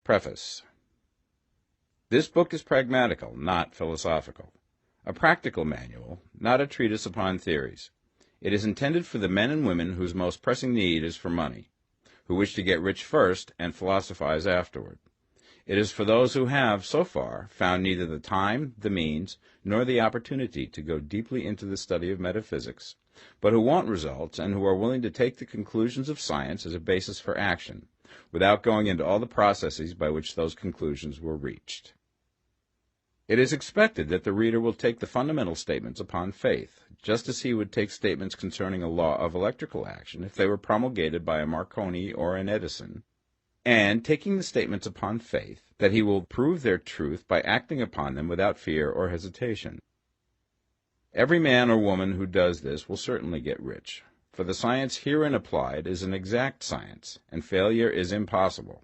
Preface. This book is pragmatical, not philosophical. A practical manual, not a treatise upon theories. It is intended for the men and women whose most pressing need is for money, who wish to get rich first and philosophize afterward. It is for those who have, so far, found neither the time, the means, nor the opportunity to go deeply into the study of metaphysics, but who want results and who are willing to take the conclusions of science as a basis for action, without going into all the processes by which those conclusions were reached. It is expected that the reader will take the fundamental statements upon faith, just as he would take statements concerning a law of electrical action if they were promulgated by a Marconi or an Edison, and taking the statements upon faith, that he will prove their truth by acting upon them without fear or hesitation. Every man or woman who does this will certainly get rich, for the science herein applied is an exact science, and failure is impossible.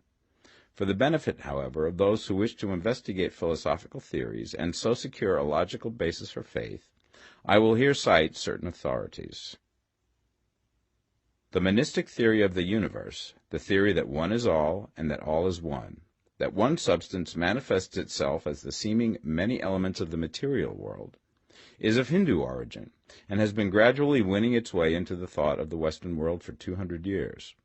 For the benefit, however, of those who wish to investigate philosophical theories and so secure a logical basis for faith, I will here cite certain authorities. The monistic theory of the universe, the theory that one is all and that all is one, that one substance manifests itself as the seeming many elements of the material world, is of Hindu origin, and has been gradually winning its way into the thought of the Western world for 200 years.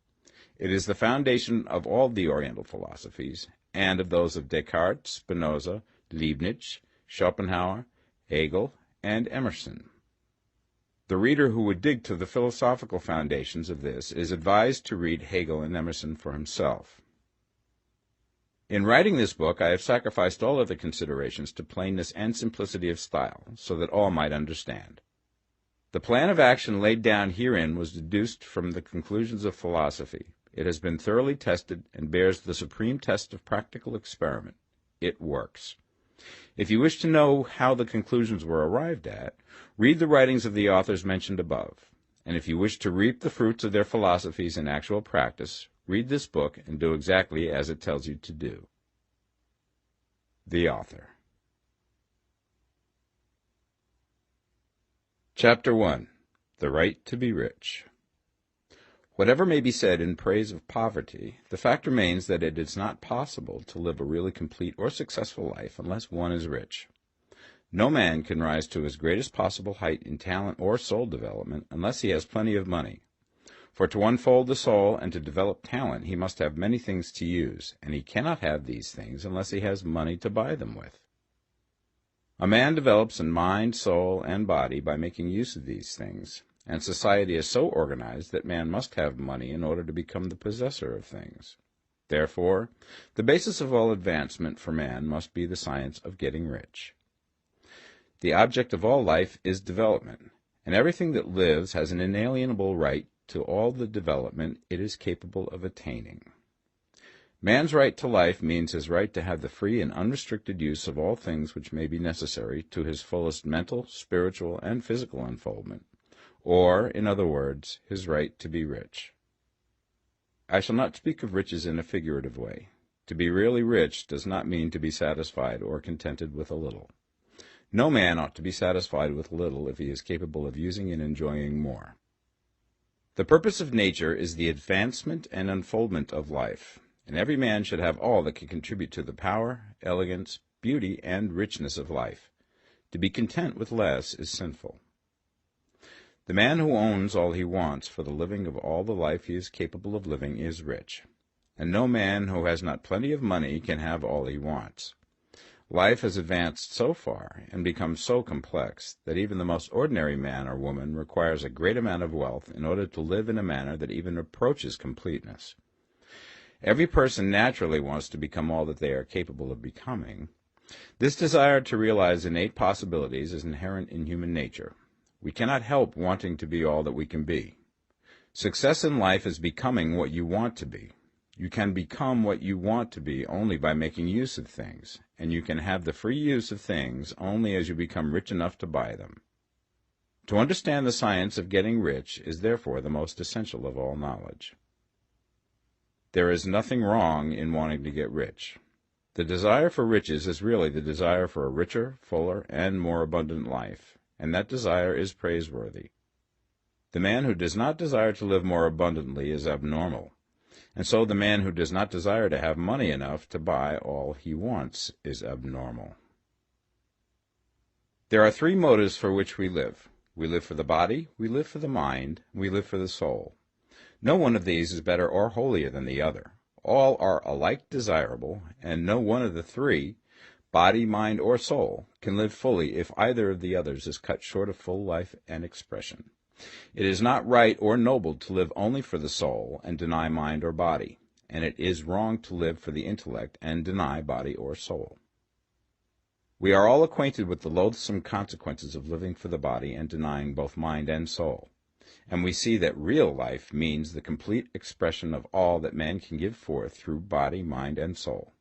It is the foundation of all the Oriental philosophies, and of those of Descartes, Spinoza, Leibniz, Schopenhauer, Hegel, and Emerson. The reader who would dig to the philosophical foundations of this is advised to read Hegel and Emerson for himself. In writing this book, I have sacrificed all other considerations to plainness and simplicity of style, so that all might understand. The plan of action laid down herein was deduced from the conclusions of philosophy. It has been thoroughly tested and bears the supreme test of practical experiment. It works. If you wish to know how the conclusions were arrived at, read the writings of the authors mentioned above. And if you wish to reap the fruits of their philosophies in actual practice, read this book and do exactly as it tells you to do. The author. Chapter 1. The Right to be Rich. Whatever may be said in praise of poverty, the fact remains that it is not possible to live a really complete or successful life unless one is rich. No man can rise to his greatest possible height in talent or soul development unless he has plenty of money. For to unfold the soul and to develop talent he must have many things to use, and he cannot have these things unless he has money to buy them with. A man develops in mind, soul, and body by making use of these things, and society is so organized that man must have money in order to become the possessor of things. Therefore, the basis of all advancement for man must be the science of getting rich. The object of all life is development, and everything that lives has an inalienable right to all the development it is capable of attaining. Man's right to life means his right to have the free and unrestricted use of all things which may be necessary to his fullest mental, spiritual, and physical unfoldment, or, in other words, his right to be rich. I shall not speak of riches in a figurative way. To be really rich does not mean to be satisfied or contented with a little. No man ought to be satisfied with little if he is capable of using and enjoying more. The purpose of nature is the advancement and unfoldment of life, and every man should have all that can contribute to the power, elegance, beauty, and richness of life. To be content with less is sinful. The man who owns all he wants for the living of all the life he is capable of living is rich, and no man who has not plenty of money can have all he wants. Life has advanced so far and become so complex that even the most ordinary man or woman requires a great amount of wealth in order to live in a manner that even approaches completeness. Every person naturally wants to become all that they are capable of becoming. This desire to realize innate possibilities is inherent in human nature. We cannot help wanting to be all that we can be. Success in life is becoming what you want to be. You can become what you want to be only by making use of things, and you can have the free use of things only as you become rich enough to buy them. To understand the science of getting rich is therefore the most essential of all knowledge. There is nothing wrong in wanting to get rich. The desire for riches is really the desire for a richer, fuller, and more abundant life, and that desire is praiseworthy. The man who does not desire to live more abundantly is abnormal. and so the man who does not desire to have money enough to buy all he wants is abnormal. There are three motives for which we live. We live for the body, we live for the mind, we live for the soul. No one of these is better or holier than the other. All are alike desirable, and no one of the three, body, mind, or soul, can live fully if either of the others is cut short of full life and expression. It is not right or noble to live only for the soul and deny mind or body, and it is wrong to live for the intellect and deny body or soul. We are all acquainted with the loathsome consequences of living for the body and denying both mind and soul, and we see that real life means the complete expression of all that man can give forth through body, mind, and soul.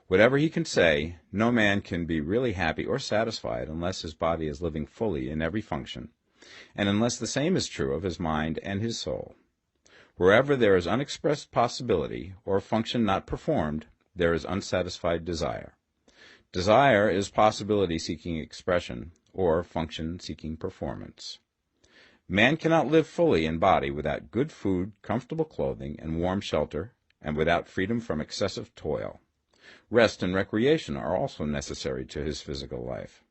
Whatever he can say, no man can be really happy or satisfied unless his body is living fully in every function, and unless the same is true of his mind and his soul. Wherever there is unexpressed possibility, or function not performed, there is unsatisfied desire. Desire is possibility seeking expression, or function seeking performance. Man cannot live fully in body without good food, comfortable clothing, and warm shelter, and without freedom from excessive toil. Rest and recreation are also necessary to his physical life.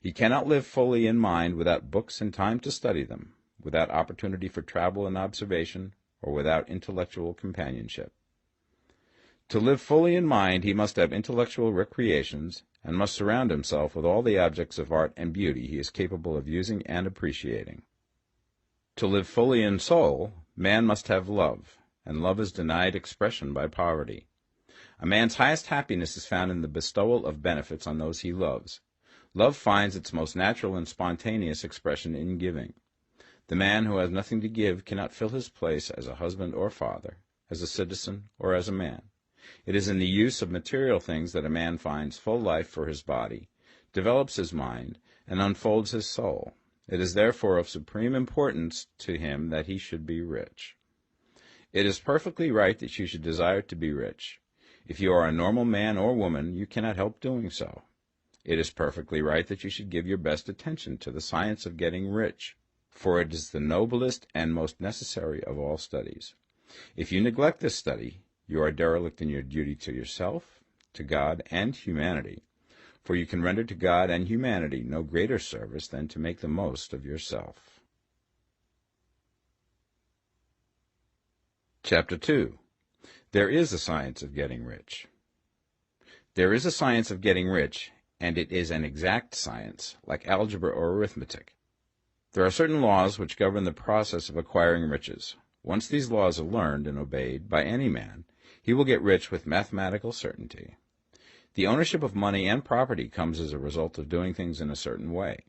He cannot live fully in mind without books and time to study them, without opportunity for travel and observation, or without intellectual companionship. To live fully in mind, he must have intellectual recreations, and must surround himself with all the objects of art and beauty he is capable of using and appreciating. To live fully in soul, man must have love, and love is denied expression by poverty. A man's highest happiness is found in the bestowal of benefits on those he loves. Love finds its most natural and spontaneous expression in giving. The man who has nothing to give cannot fill his place as a husband or father, as a citizen or as a man. It is in the use of material things that a man finds full life for his body, develops his mind, and unfolds his soul. It is therefore of supreme importance to him that he should be rich. It is perfectly right that you should desire to be rich. If you are a normal man or woman, you cannot help doing so. It is perfectly right that you should give your best attention to the science of getting rich, for it is the noblest and most necessary of all studies. If you neglect this study, you are derelict in your duty to yourself, to God, and humanity, for you can render to God and humanity no greater service than to make the most of yourself. Chapter 2. There is a science of getting rich. There is a science of getting rich, and it is an exact science, like algebra or arithmetic. There are certain laws which govern the process of acquiring riches. Once these laws are learned and obeyed by any man, he will get rich with mathematical certainty. The ownership of money and property comes as a result of doing things in a certain way.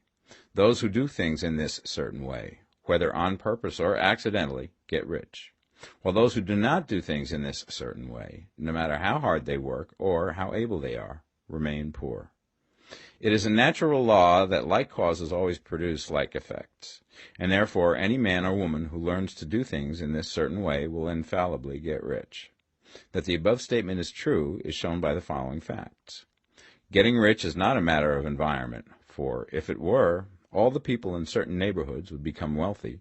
Those who do things in this certain way, whether on purpose or accidentally, get rich, while those who do not do things in this certain way, no matter how hard they work or how able they are, remain poor. It is a natural law that like causes always produce like effects, and therefore any man or woman who learns to do things in this certain way will infallibly get rich. That the above statement is true is shown by the following facts. Getting rich is not a matter of environment, for if it were, all the people in certain neighborhoods would become wealthy.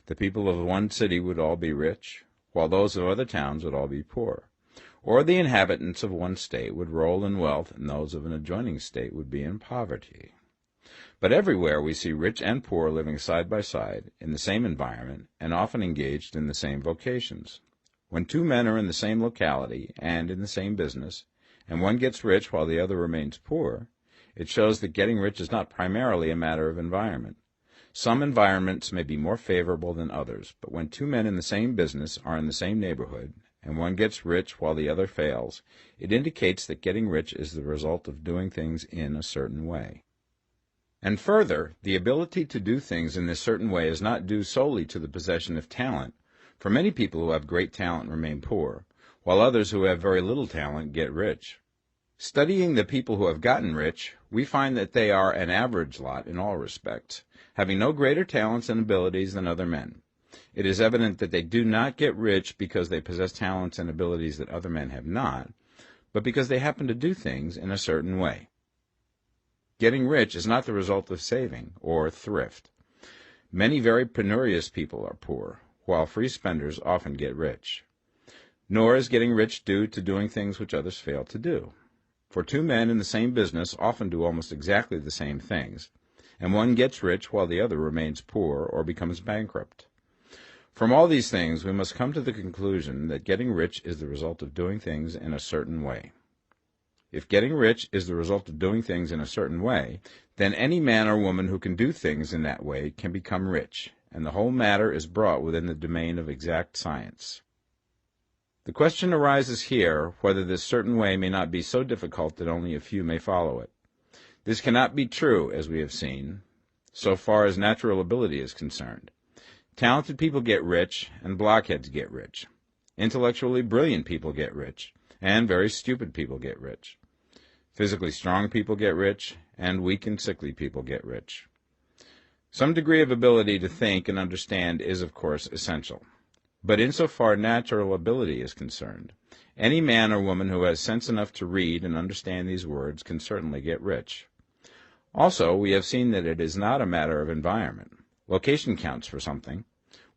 The people of one city would all be rich, while those of other towns would all be poor. Or the inhabitants of one state would roll in wealth, and those of an adjoining state would be in poverty. But everywhere we see rich and poor living side by side, in the same environment, and often engaged in the same vocations. When two men are in the same locality and in the same business, and one gets rich while the other remains poor, it shows that getting rich is not primarily a matter of environment. Some environments may be more favorable than others, but when two men in the same business are in the same neighborhood, and one gets rich while the other fails, it indicates that getting rich is the result of doing things in a certain way. And further, the ability to do things in this certain way is not due solely to the possession of talent, for many people who have great talent remain poor, while others who have very little talent get rich. Studying the people who have gotten rich, we find that they are an average lot in all respects, having no greater talents and abilities than other men. It is evident that they do not get rich because they possess talents and abilities that other men have not, but because they happen to do things in a certain way. Getting rich is not the result of saving or thrift. Many very penurious people are poor, while free spenders often get rich. Nor is getting rich due to doing things which others fail to do. For two men in the same business often do almost exactly the same things, and one gets rich while the other remains poor or becomes bankrupt. From all these things, we must come to the conclusion that getting rich is the result of doing things in a certain way. If getting rich is the result of doing things in a certain way, then any man or woman who can do things in that way can become rich, and the whole matter is brought within the domain of exact science. The question arises here whether this certain way may not be so difficult that only a few may follow it. This cannot be true, as we have seen, so far as natural ability is concerned. Talented people get rich, and blockheads get rich. Intellectually brilliant people get rich, and very stupid people get rich. Physically strong people get rich, and weak and sickly people get rich. Some degree of ability to think and understand is, of course, essential. But insofar natural ability is concerned, any man or woman who has sense enough to read and understand these words can certainly get rich. Also, we have seen that it is not a matter of environment. Location counts for something.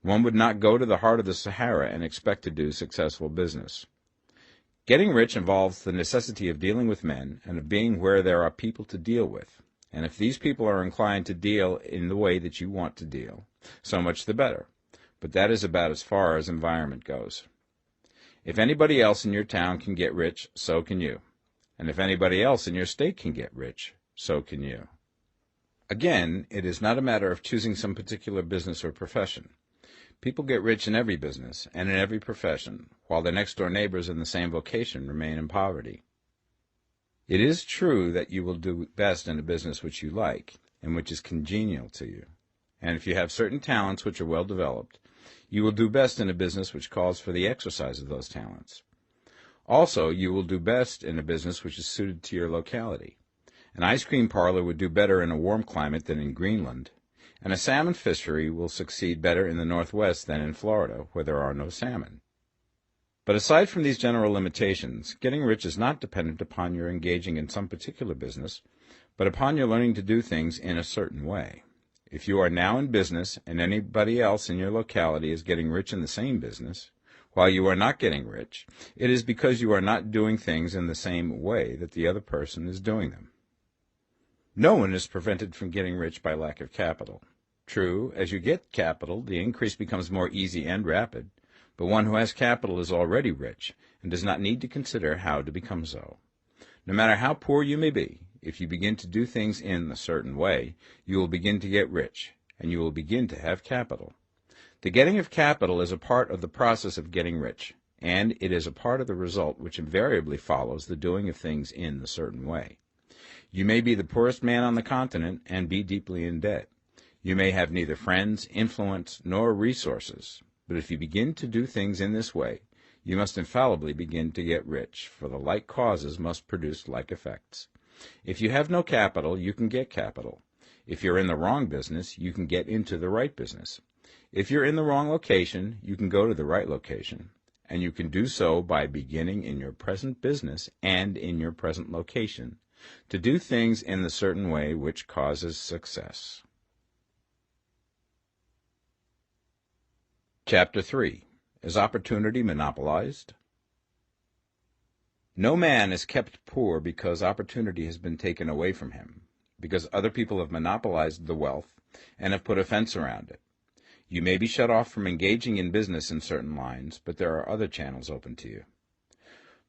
One would not go to the heart of the Sahara and expect to do successful business. Getting rich involves the necessity of dealing with men and of being where there are people to deal with. And if these people are inclined to deal in the way that you want to deal, so much the better. But that is about as far as environment goes. If anybody else in your town can get rich, so can you. And if anybody else in your state can get rich, so can you. Again, it is not a matter of choosing some particular business or profession. People get rich in every business and in every profession, while their next-door neighbors in the same vocation remain in poverty. It is true that you will do best in a business which you like and which is congenial to you. And if you have certain talents which are well developed, you will do best in a business which calls for the exercise of those talents. Also, you will do best in a business which is suited to your locality. An ice cream parlor would do better in a warm climate than in Greenland, and a salmon fishery will succeed better in the Northwest than in Florida, where there are no salmon. But aside from these general limitations, getting rich is not dependent upon your engaging in some particular business, but upon your learning to do things in a certain way. If you are now in business and anybody else in your locality is getting rich in the same business, while you are not getting rich, it is because you are not doing things in the same way that the other person is doing them. No one is prevented from getting rich by lack of capital. True, as you get capital, the increase becomes more easy and rapid, but one who has capital is already rich and does not need to consider how to become so. No matter how poor you may be, if you begin to do things in a certain way, you will begin to get rich, and you will begin to have capital. The getting of capital is a part of the process of getting rich, and it is a part of the result which invariably follows the doing of things in a certain way. You may be the poorest man on the continent and be deeply in debt. You may have neither friends, influence, nor resources, but if you begin to do things in this way, you must infallibly begin to get rich, for the like causes must produce like effects. If you have no capital, you can get capital. If you're in the wrong business, you can get into the right business. If you're in the wrong location, you can go to the right location, and you can do so by beginning in your present business and in your present location, to do things in the certain way which causes success. Chapter 3. Is opportunity monopolized? No man is kept poor because opportunity has been taken away from him, because other people have monopolized the wealth and have put a fence around it. You may be shut off from engaging in business in certain lines, but there are other channels open to you.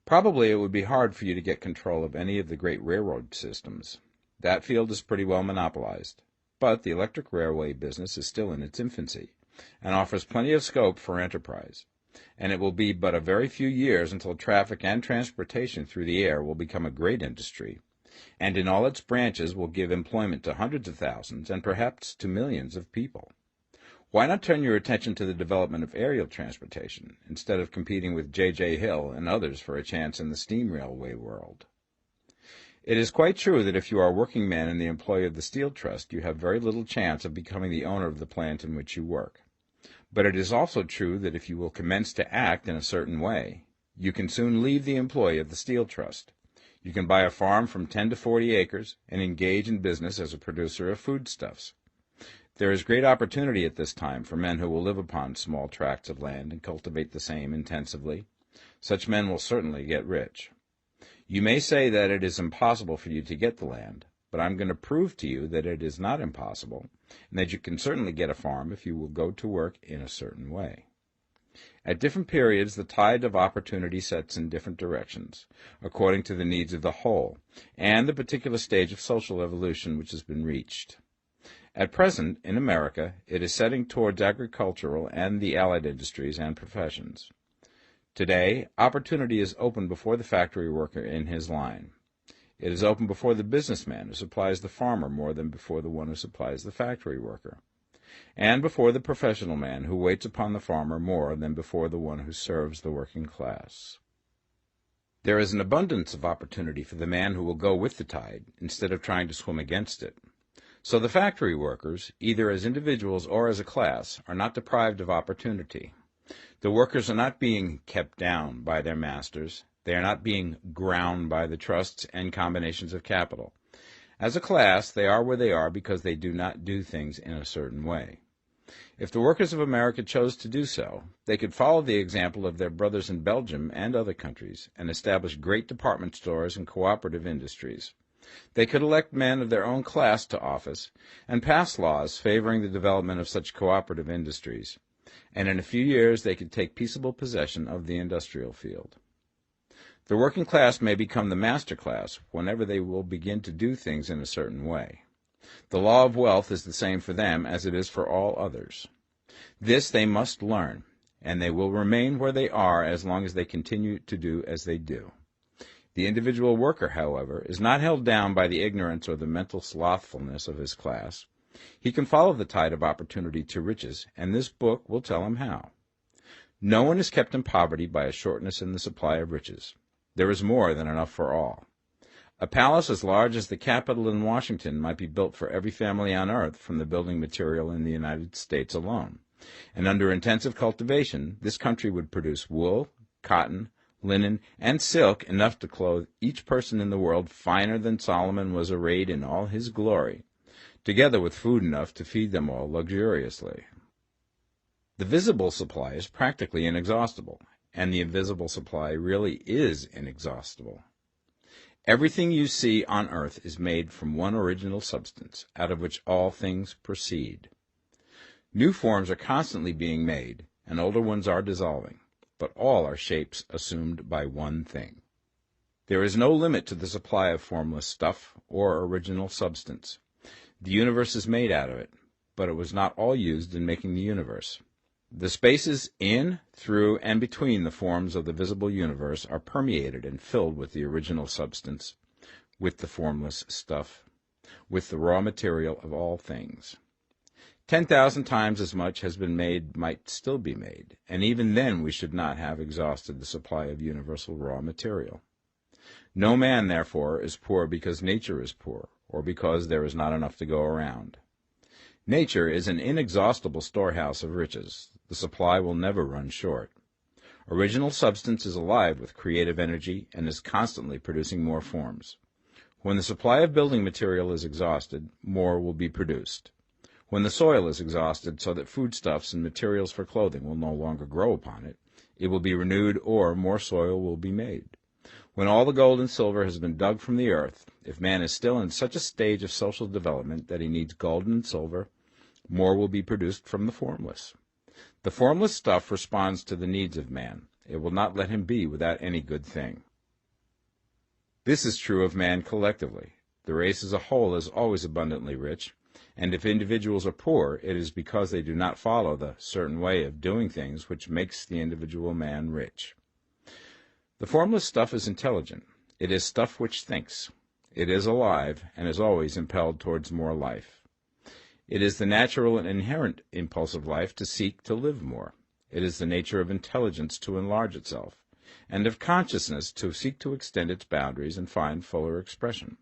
Probably it would be hard for you to get control of any of the great railroad systems. That field is pretty well monopolized, but the electric railway business is still in its infancy and offers plenty of scope for enterprise, and it will be but a very few years until traffic and transportation through the air will become a great industry, and in all its branches will give employment to hundreds of thousands and perhaps to millions of people. Why not turn your attention to the development of aerial transportation, instead of competing with J.J. Hill and others for a chance in the steam railway world? It is quite true that if you are a working man in the employ of the Steel Trust, you have very little chance of becoming the owner of the plant in which you work. But it is also true that if you will commence to act in a certain way, you can soon leave the employ of the Steel Trust. You can buy a farm from 10 to 40 acres and engage in business as a producer of foodstuffs. There is great opportunity at this time for men who will live upon small tracts of land and cultivate the same intensively. Such men will certainly get rich. You may say that it is impossible for you to get the land, but I'm going to prove to you that it is not impossible, and that you can certainly get a farm if you will go to work in a certain way. At different periods, the tide of opportunity sets in different directions, according to the needs of the whole, and the particular stage of social evolution which has been reached. At present, in America, it is setting towards agricultural and the allied industries and professions. Today, opportunity is open before the factory worker in his line. It is open before the businessman who supplies the farmer more than before the one who supplies the factory worker, and before the professional man who waits upon the farmer more than before the one who serves the working class. There is an abundance of opportunity for the man who will go with the tide instead of trying to swim against it. So the factory workers, either as individuals or as a class, are not deprived of opportunity. The workers are not being kept down by their masters. They are not being ground by the trusts and combinations of capital. As a class, they are where they are because they do not do things in a certain way. If the workers of America chose to do so, they could follow the example of their brothers in Belgium and other countries and establish great department stores and cooperative industries. They could elect men of their own class to office and pass laws favoring the development of such cooperative industries, and in a few years they could take peaceable possession of the industrial field. The working class may become the master class whenever they will begin to do things in a certain way. The law of wealth is the same for them as it is for all others. This they must learn, and they will remain where they are as long as they continue to do as they do. The individual worker, however, is not held down by the ignorance or the mental slothfulness of his class. He can follow the tide of opportunity to riches, and this book will tell him how. No one is kept in poverty by a shortness in the supply of riches. There is more than enough for all. A palace as large as the Capitol in Washington might be built for every family on earth from the building material in the United States alone. And under intensive cultivation, this country would produce wool, cotton, linen, and silk enough to clothe each person in the world finer than Solomon was arrayed in all his glory, together with food enough to feed them all luxuriously. The visible supply is practically inexhaustible, and the invisible supply really is inexhaustible. Everything you see on earth is made from one original substance, out of which all things proceed. New forms are constantly being made, and older ones are dissolving, but all are shapes assumed by one thing. There is no limit to the supply of formless stuff or original substance. The universe is made out of it, but it was not all used in making the universe. The spaces in, through, and between the forms of the visible universe are permeated and filled with the original substance, with the formless stuff, with the raw material of all things. 10,000 times as much has been made might still be made, and even then we should not have exhausted the supply of universal raw material. No man, therefore, is poor because nature is poor, or because there is not enough to go around. Nature is an inexhaustible storehouse of riches. The supply will never run short. Original substance is alive with creative energy and is constantly producing more forms. When the supply of building material is exhausted, more will be produced. When the soil is exhausted so that foodstuffs and materials for clothing will no longer grow upon it, it will be renewed or more soil will be made. When all the gold and silver has been dug from the earth, if man is still in such a stage of social development that he needs gold and silver, more will be produced from the formless. The formless stuff responds to the needs of man. It will not let him be without any good thing. This is true of man collectively. The race as a whole is always abundantly rich, and if individuals are poor, it is because they do not follow the certain way of doing things which makes the individual man rich. The formless stuff is intelligent. It is stuff which thinks. It is alive, and is always impelled towards more life. It is the natural and inherent impulse of life to seek to live more. It is the nature of intelligence to enlarge itself, and of consciousness to seek to extend its boundaries and find fuller expression.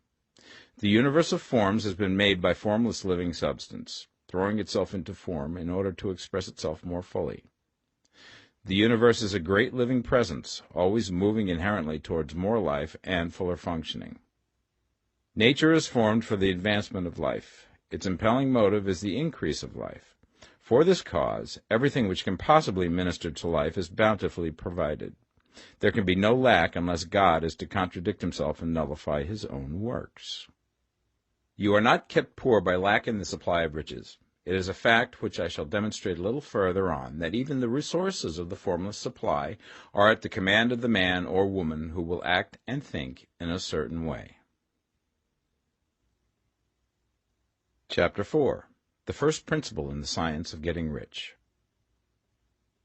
The universe of forms has been made by formless living substance, throwing itself into form in order to express itself more fully. The universe is a great living presence, always moving inherently towards more life and fuller functioning. Nature is formed for the advancement of life. Its impelling motive is the increase of life. For this cause, everything which can possibly minister to life is bountifully provided. There can be no lack unless God is to contradict himself and nullify his own works. You are not kept poor by lack in the supply of riches. It is a fact which I shall demonstrate a little further on, that even the resources of the formless supply are at the command of the man or woman who will act and think in a certain way. Chapter 4. The first principle in the science of getting rich.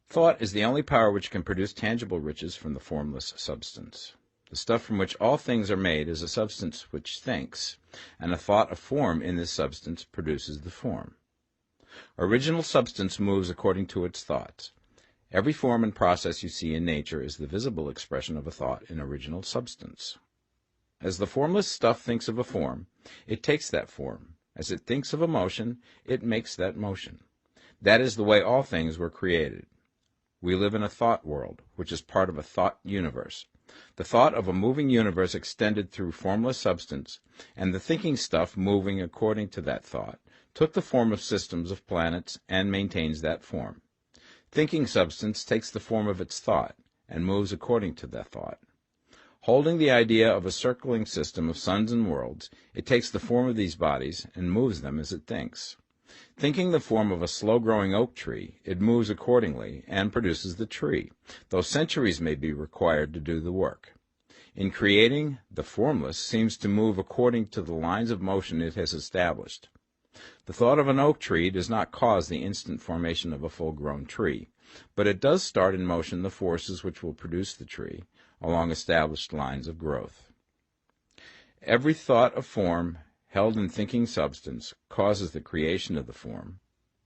Thought is the only power which can produce tangible riches from the formless substance. The stuff from which all things are made is a substance which thinks, and a thought of form in this substance produces the form. Original substance moves according to its thoughts. Every form and process you see in nature is the visible expression of a thought in original substance. As the formless stuff thinks of a form, it takes that form. As it thinks of a motion, it makes that motion. That is the way all things were created. We live in a thought world, which is part of a thought universe. The thought of a moving universe extended through formless substance, and the thinking stuff moving according to that thought, took the form of systems of planets and maintains that form. Thinking substance takes the form of its thought and moves according to that thought. Holding the idea of a circling system of suns and worlds, it takes the form of these bodies and moves them as it thinks. Thinking the form of a slow-growing oak tree, it moves accordingly and produces the tree, though centuries may be required to do the work. In creating, the formless seems to move according to the lines of motion it has established. The thought of an oak tree does not cause the instant formation of a full-grown tree, but it does start in motion the forces which will produce the tree, along established lines of growth. Every thought of form held in thinking substance causes the creation of the form,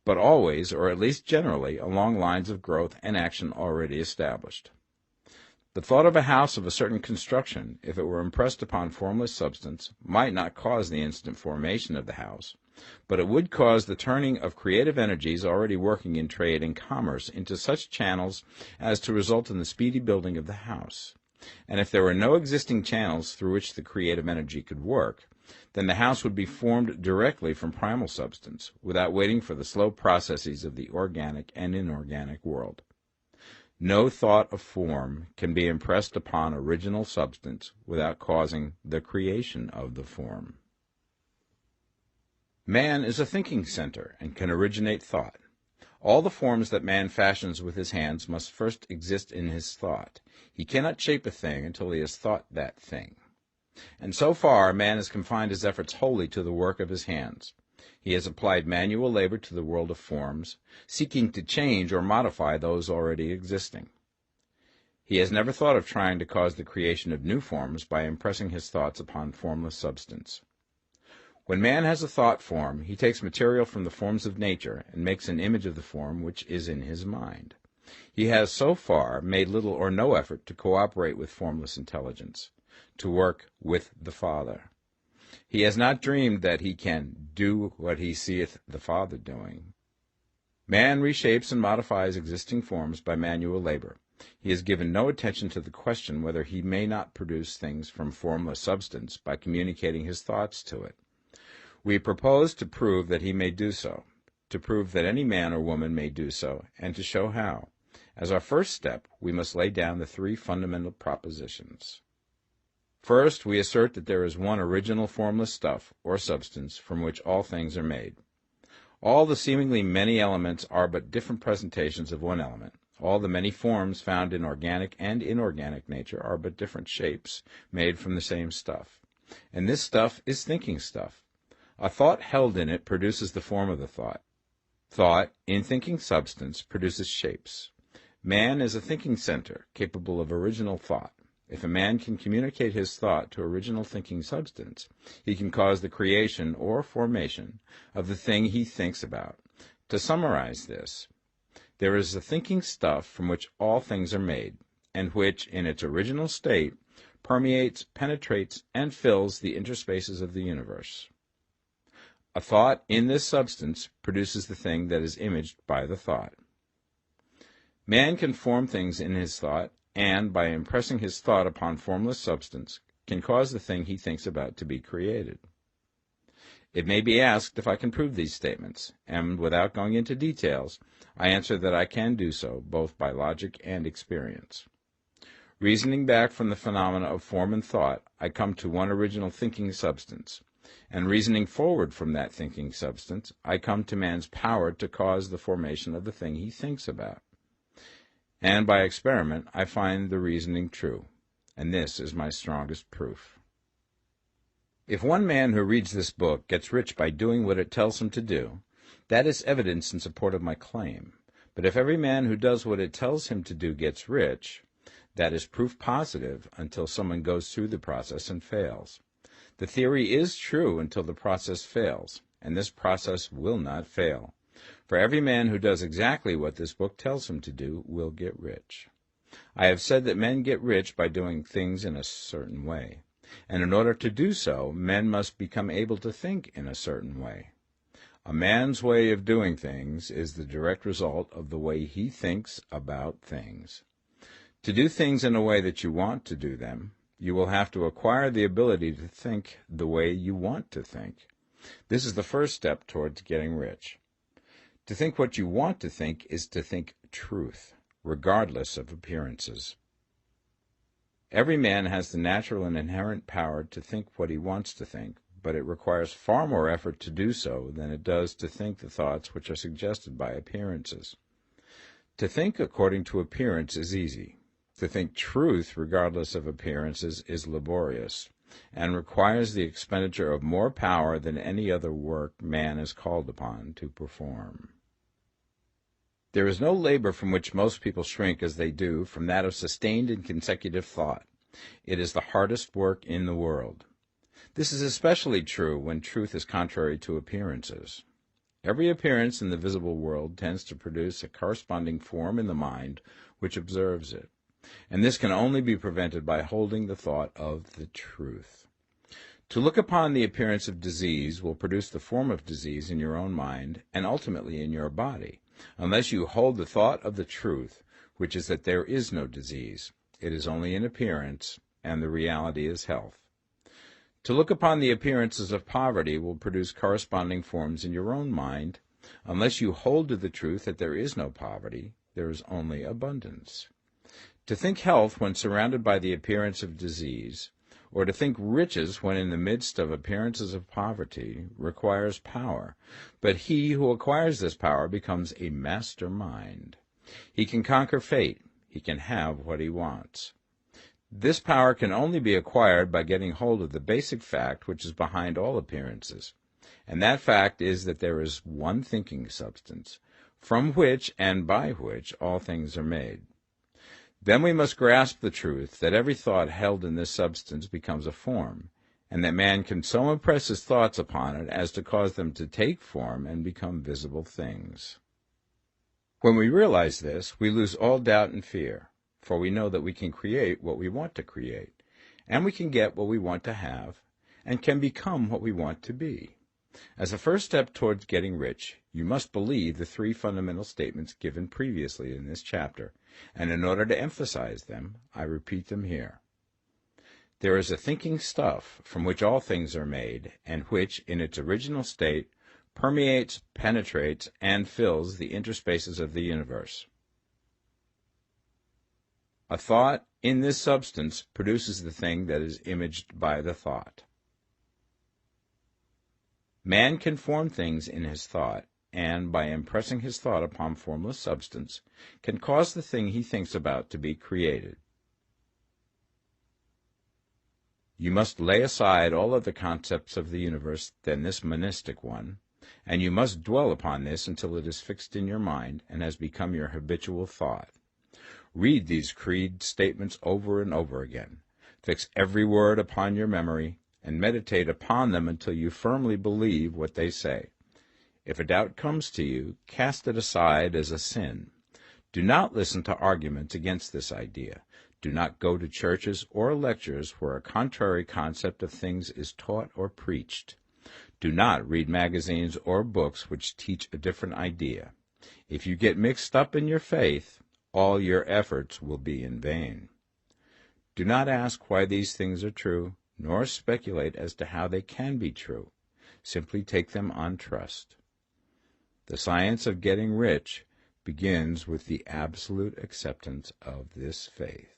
but always, or at least generally, along lines of growth and action already established. The thought of a house of a certain construction, if it were impressed upon formless substance, might not cause the instant formation of the house, but it would cause the turning of creative energies already working in trade and commerce into such channels as to result in the speedy building of the house. And if there were no existing channels through which the creative energy could work, then the house would be formed directly from primal substance, without waiting for the slow processes of the organic and inorganic world. No thought of form can be impressed upon original substance without causing the creation of the form. Man is a thinking center and can originate thought. All the forms that man fashions with his hands must first exist in his thought. He cannot shape a thing until he has thought that thing. And so far, man has confined his efforts wholly to the work of his hands. He has applied manual labor to the world of forms, seeking to change or modify those already existing. He has never thought of trying to cause the creation of new forms by impressing his thoughts upon formless substance. When man has a thought form, he takes material from the forms of nature and makes an image of the form which is in his mind. He has so far made little or no effort to cooperate with formless intelligence, to work with the Father. He has not dreamed that he can do what he seeth the Father doing. Man reshapes and modifies existing forms by manual labor. He has given no attention to the question whether he may not produce things from formless substance by communicating his thoughts to it. We propose to prove that he may do so, to prove that any man or woman may do so, and to show how. As our first step, we must lay down the three fundamental propositions. First, we assert that there is one original formless stuff, or substance, from which all things are made. All the seemingly many elements are but different presentations of one element. All the many forms found in organic and inorganic nature are but different shapes, made from the same stuff. And this stuff is thinking stuff. A thought held in it produces the form of the thought. Thought, in thinking substance, produces shapes. Man is a thinking center, capable of original thought. If a man can communicate his thought to original thinking substance, he can cause the creation or formation of the thing he thinks about. To summarize this, there is a thinking stuff from which all things are made, and which, in its original state, permeates, penetrates, and fills the interspaces of the universe. A thought in this substance produces the thing that is imaged by the thought. Man can form things in his thought, and, by impressing his thought upon formless substance, can cause the thing he thinks about to be created. It may be asked if I can prove these statements, and without going into details, I answer that I can do so, both by logic and experience. Reasoning back from the phenomena of form and thought, I come to one original thinking substance. And reasoning forward from that thinking substance, I come to man's power to cause the formation of the thing he thinks about. And by experiment, I find the reasoning true. And this is my strongest proof. If one man who reads this book gets rich by doing what it tells him to do, that is evidence in support of my claim. But if every man who does what it tells him to do gets rich, that is proof positive until someone goes through the process and fails. The theory is true until the process fails, and this process will not fail. For every man who does exactly what this book tells him to do will get rich. I have said that men get rich by doing things in a certain way, and in order to do so, men must become able to think in a certain way. A man's way of doing things is the direct result of the way he thinks about things. To do things in a way that you want to do them, you will have to acquire the ability to think the way you want to think. This is the first step towards getting rich. To think what you want to think is to think truth, regardless of appearances. Every man has the natural and inherent power to think what he wants to think, but it requires far more effort to do so than it does to think the thoughts which are suggested by appearances. To think according to appearance is easy. To think truth regardless of appearances is laborious, and requires the expenditure of more power than any other work man is called upon to perform. There is no labor from which most people shrink as they do from that of sustained and consecutive thought. It is the hardest work in the world. This is especially true when truth is contrary to appearances. Every appearance in the visible world tends to produce a corresponding form in the mind which observes it, and this can only be prevented by holding the thought of the truth. To look upon the appearance of disease will produce the form of disease in your own mind and ultimately in your body, unless you hold the thought of the truth, which is that there is no disease. It is only an appearance, and the reality is health. To look upon the appearances of poverty will produce corresponding forms in your own mind, unless you hold to the truth that there is no poverty, there is only abundance. To think health when surrounded by the appearance of disease, or to think riches when in the midst of appearances of poverty, requires power, but he who acquires this power becomes a master mind. He can conquer fate. He can have what he wants. This power can only be acquired by getting hold of the basic fact which is behind all appearances, and that fact is that there is one thinking substance, from which and by which all things are made. Then we must grasp the truth that every thought held in this substance becomes a form, and that man can so impress his thoughts upon it as to cause them to take form and become visible things. When we realize this, we lose all doubt and fear, for we know that we can create what we want to create, and we can get what we want to have, and can become what we want to be. As a first step towards getting rich, you must believe the three fundamental statements given previously in this chapter, and in order to emphasize them, I repeat them here. There is a thinking stuff from which all things are made, and which, in its original state, permeates, penetrates, and fills the interspaces of the universe. A thought in this substance produces the thing that is imaged by the thought. Man can form things in his thought, and, by impressing his thought upon formless substance, can cause the thing he thinks about to be created. You must lay aside all other concepts of the universe than this monistic one, and you must dwell upon this until it is fixed in your mind and has become your habitual thought. Read these creed statements over and over again. Fix every word upon your memory, and meditate upon them until you firmly believe what they say. If a doubt comes to you, cast it aside as a sin. Do not listen to arguments against this idea. Do not go to churches or lectures where a contrary concept of things is taught or preached. Do not read magazines or books which teach a different idea. If you get mixed up in your faith, all your efforts will be in vain. Do not ask why these things are true, nor speculate as to how they can be true. Simply take them on trust. The science of getting rich begins with the absolute acceptance of this faith.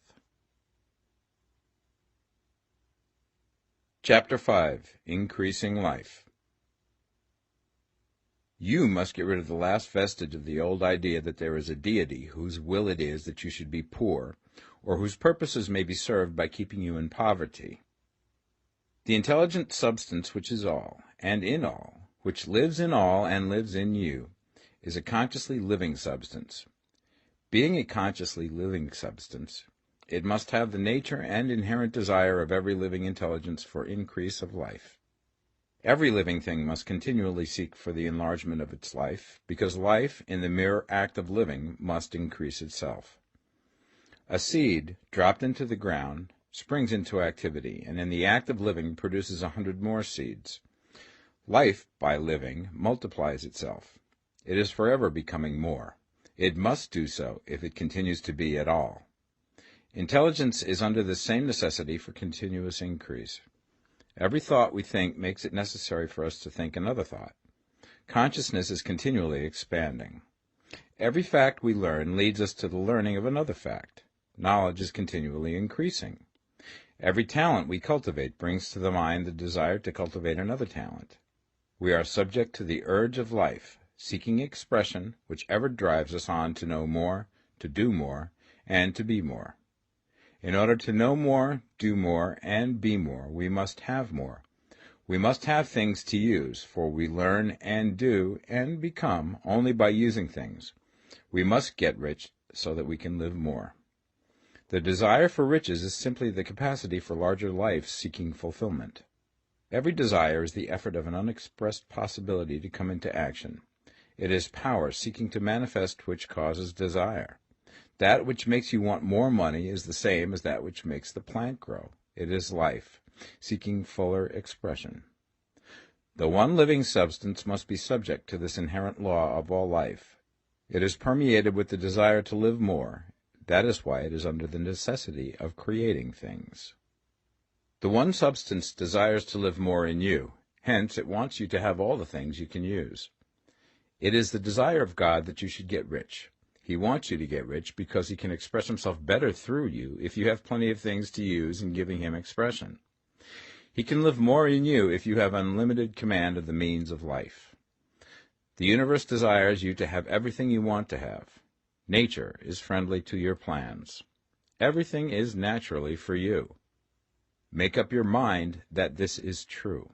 Chapter 5. Increasing Life. You must get rid of the last vestige of the old idea that there is a deity whose will it is that you should be poor, or whose purposes may be served by keeping you in poverty. The intelligent substance which is all, and in all, which lives in all and lives in you, is a consciously living substance. Being a consciously living substance, it must have the nature and inherent desire of every living intelligence for increase of life. Every living thing must continually seek for the enlargement of its life, because life, in the mere act of living, must increase itself. A seed, dropped into the ground, springs into activity, and in the act of living produces 100 more seeds. Life, by living, multiplies itself. It is forever becoming more. It must do so if it continues to be at all. Intelligence is under the same necessity for continuous increase. Every thought we think makes it necessary for us to think another thought. Consciousness is continually expanding. Every fact we learn leads us to the learning of another fact. Knowledge is continually increasing. Every talent we cultivate brings to the mind the desire to cultivate another talent. We are subject to the urge of life, seeking expression, which ever drives us on to know more, to do more, and to be more. In order to know more, do more, and be more, we must have more. We must have things to use, for we learn and do and become only by using things. We must get rich so that we can live more. The desire for riches is simply the capacity for larger life seeking fulfillment. Every desire is the effort of an unexpressed possibility to come into action. It is power seeking to manifest which causes desire. That which makes you want more money is the same as that which makes the plant grow. It is life, seeking fuller expression. The one living substance must be subject to this inherent law of all life. It is permeated with the desire to live more. That is why it is under the necessity of creating things. The one substance desires to live more in you. Hence, it wants you to have all the things you can use. It is the desire of God that you should get rich. He wants you to get rich because he can express himself better through you if you have plenty of things to use in giving him expression. He can live more in you if you have unlimited command of the means of life. The universe desires you to have everything you want to have. Nature is friendly to your plans. Everything is naturally for you. Make up your mind that this is true.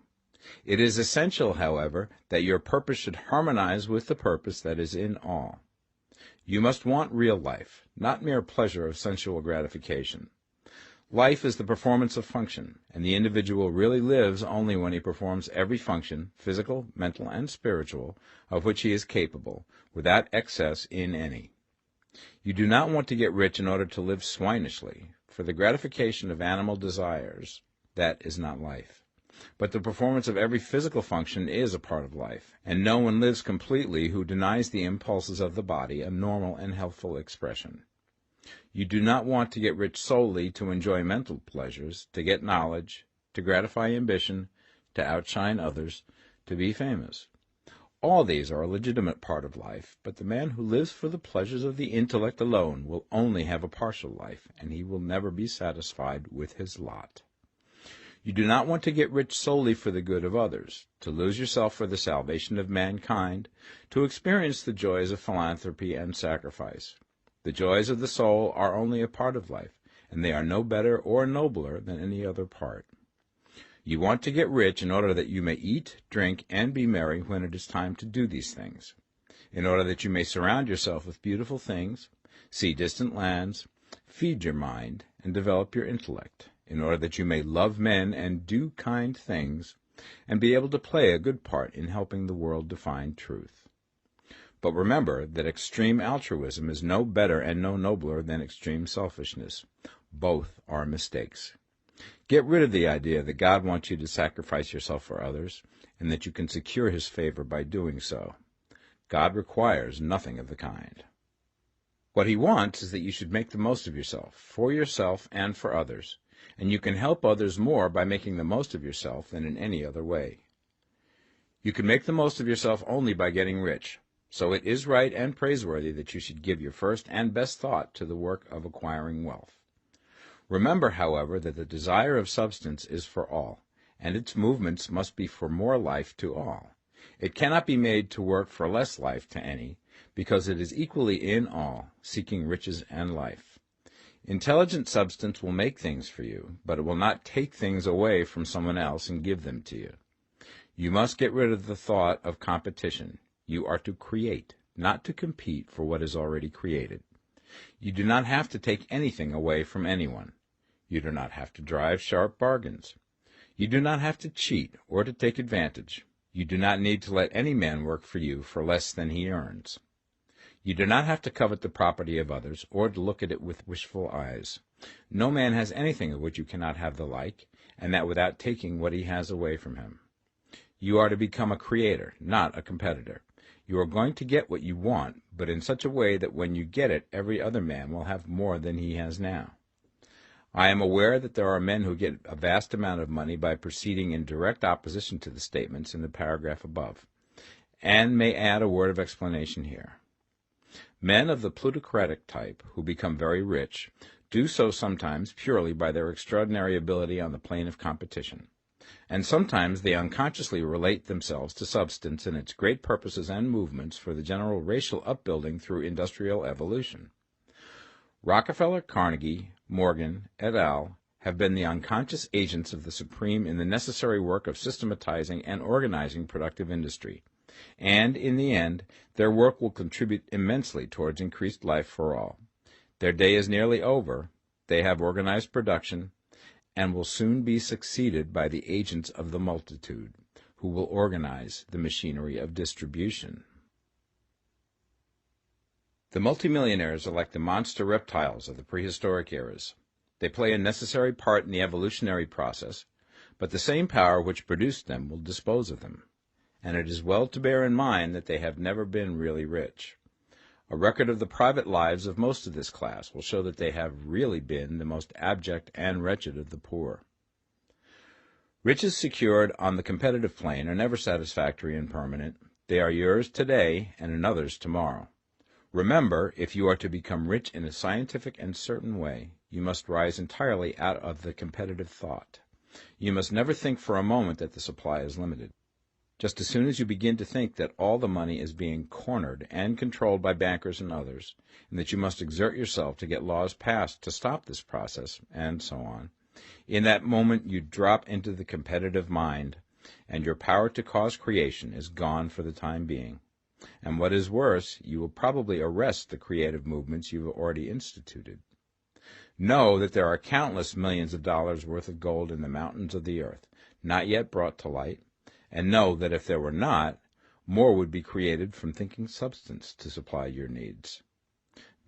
It is essential, however, that your purpose should harmonize with the purpose that is in all. You must want real life, not mere pleasure of sensual gratification. Life is the performance of function, and the individual really lives only when he performs every function, physical, mental, and spiritual, of which he is capable, without excess in any. You do not want to get rich in order to live swinishly, for the gratification of animal desires, that is not life. But the performance of every physical function is a part of life, and no one lives completely who denies the impulses of the body a normal and healthful expression. You do not want to get rich solely to enjoy mental pleasures, to get knowledge, to gratify ambition, to outshine others, to be famous. All these are a legitimate part of life, but the man who lives for the pleasures of the intellect alone will only have a partial life, and he will never be satisfied with his lot. You do not want to get rich solely for the good of others, to lose yourself for the salvation of mankind, to experience the joys of philanthropy and sacrifice. The joys of the soul are only a part of life, and they are no better or nobler than any other part. You want to get rich in order that you may eat, drink, and be merry when it is time to do these things, in order that you may surround yourself with beautiful things, see distant lands, feed your mind, and develop your intellect, in order that you may love men and do kind things, and be able to play a good part in helping the world to find truth. But remember that extreme altruism is no better and no nobler than extreme selfishness. Both are mistakes. Get rid of the idea that God wants you to sacrifice yourself for others, and that you can secure his favor by doing so. God requires nothing of the kind. What he wants is that you should make the most of yourself, for yourself and for others, and you can help others more by making the most of yourself than in any other way. You can make the most of yourself only by getting rich, so it is right and praiseworthy that you should give your first and best thought to the work of acquiring wealth. Remember, however, that the desire of substance is for all, and its movements must be for more life to all. It cannot be made to work for less life to any, because it is equally in all, seeking riches and life. Intelligent substance will make things for you, but it will not take things away from someone else and give them to you. You must get rid of the thought of competition. You are to create, not to compete for what is already created. You do not have to take anything away from anyone. You do not have to drive sharp bargains. You do not have to cheat or to take advantage. You do not need to let any man work for you for less than he earns. You do not have to covet the property of others or to look at it with wishful eyes. No man has anything of which you cannot have the like, and that without taking what he has away from him. You are to become a creator, not a competitor. You are going to get what you want, but in such a way that when you get it, every other man will have more than he has now. I am aware that there are men who get a vast amount of money by proceeding in direct opposition to the statements in the paragraph above, and may add a word of explanation here. Men of the plutocratic type, who become very rich, do so sometimes purely by their extraordinary ability on the plane of competition, and sometimes they unconsciously relate themselves to substance and its great purposes and movements for the general racial upbuilding through industrial evolution. Rockefeller, Carnegie, Morgan, et al. Have been the unconscious agents of the supreme in the necessary work of systematizing and organizing productive industry, and, in the end, their work will contribute immensely towards increased life for all. Their day is nearly over, they have organized production, and will soon be succeeded by the agents of the multitude, who will organize the machinery of distribution. The multimillionaires are like the monster reptiles of the prehistoric eras. They play a necessary part in the evolutionary process, but the same power which produced them will dispose of them, and it is well to bear in mind that they have never been really rich. A record of the private lives of most of this class will show that they have really been the most abject and wretched of the poor. Riches secured on the competitive plane are never satisfactory and permanent. They are yours today and another's tomorrow. Remember, if you are to become rich in a scientific and certain way, you must rise entirely out of the competitive thought. You must never think for a moment that the supply is limited. Just as soon as you begin to think that all the money is being cornered and controlled by bankers and others, and that you must exert yourself to get laws passed to stop this process, and so on, in that moment you drop into the competitive mind, and your power to cause creation is gone for the time being. And what is worse, you will probably arrest the creative movements you have already instituted. Know that there are countless millions of dollars worth of gold in the mountains of the earth, not yet brought to light, and know that if there were not, more would be created from thinking substance to supply your needs.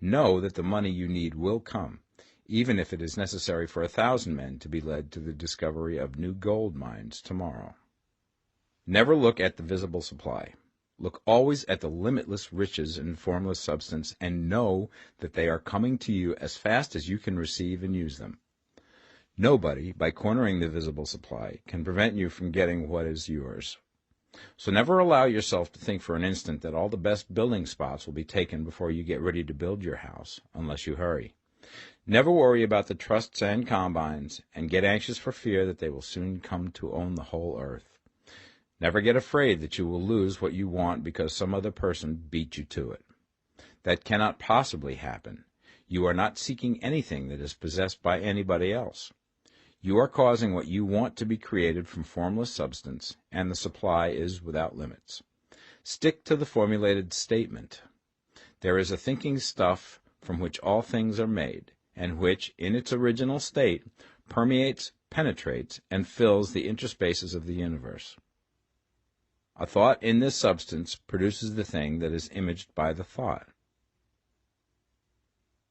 Know that the money you need will come, even if it is necessary for 1,000 men to be led to the discovery of new gold mines tomorrow. Never look at the visible supply. Look always at the limitless riches in formless substance, and know that they are coming to you as fast as you can receive and use them. Nobody, by cornering the visible supply, can prevent you from getting what is yours. So never allow yourself to think for an instant that all the best building spots will be taken before you get ready to build your house, unless you hurry. Never worry about the trusts and combines, and get anxious for fear that they will soon come to own the whole earth. Never get afraid that you will lose what you want because some other person beat you to it. That cannot possibly happen. You are not seeking anything that is possessed by anybody else. You are causing what you want to be created from formless substance, and the supply is without limits. Stick to the formulated statement. There is a thinking stuff from which all things are made, and which, in its original state, permeates, penetrates, and fills the interspaces of the universe. A thought in this substance produces the thing that is imaged by the thought.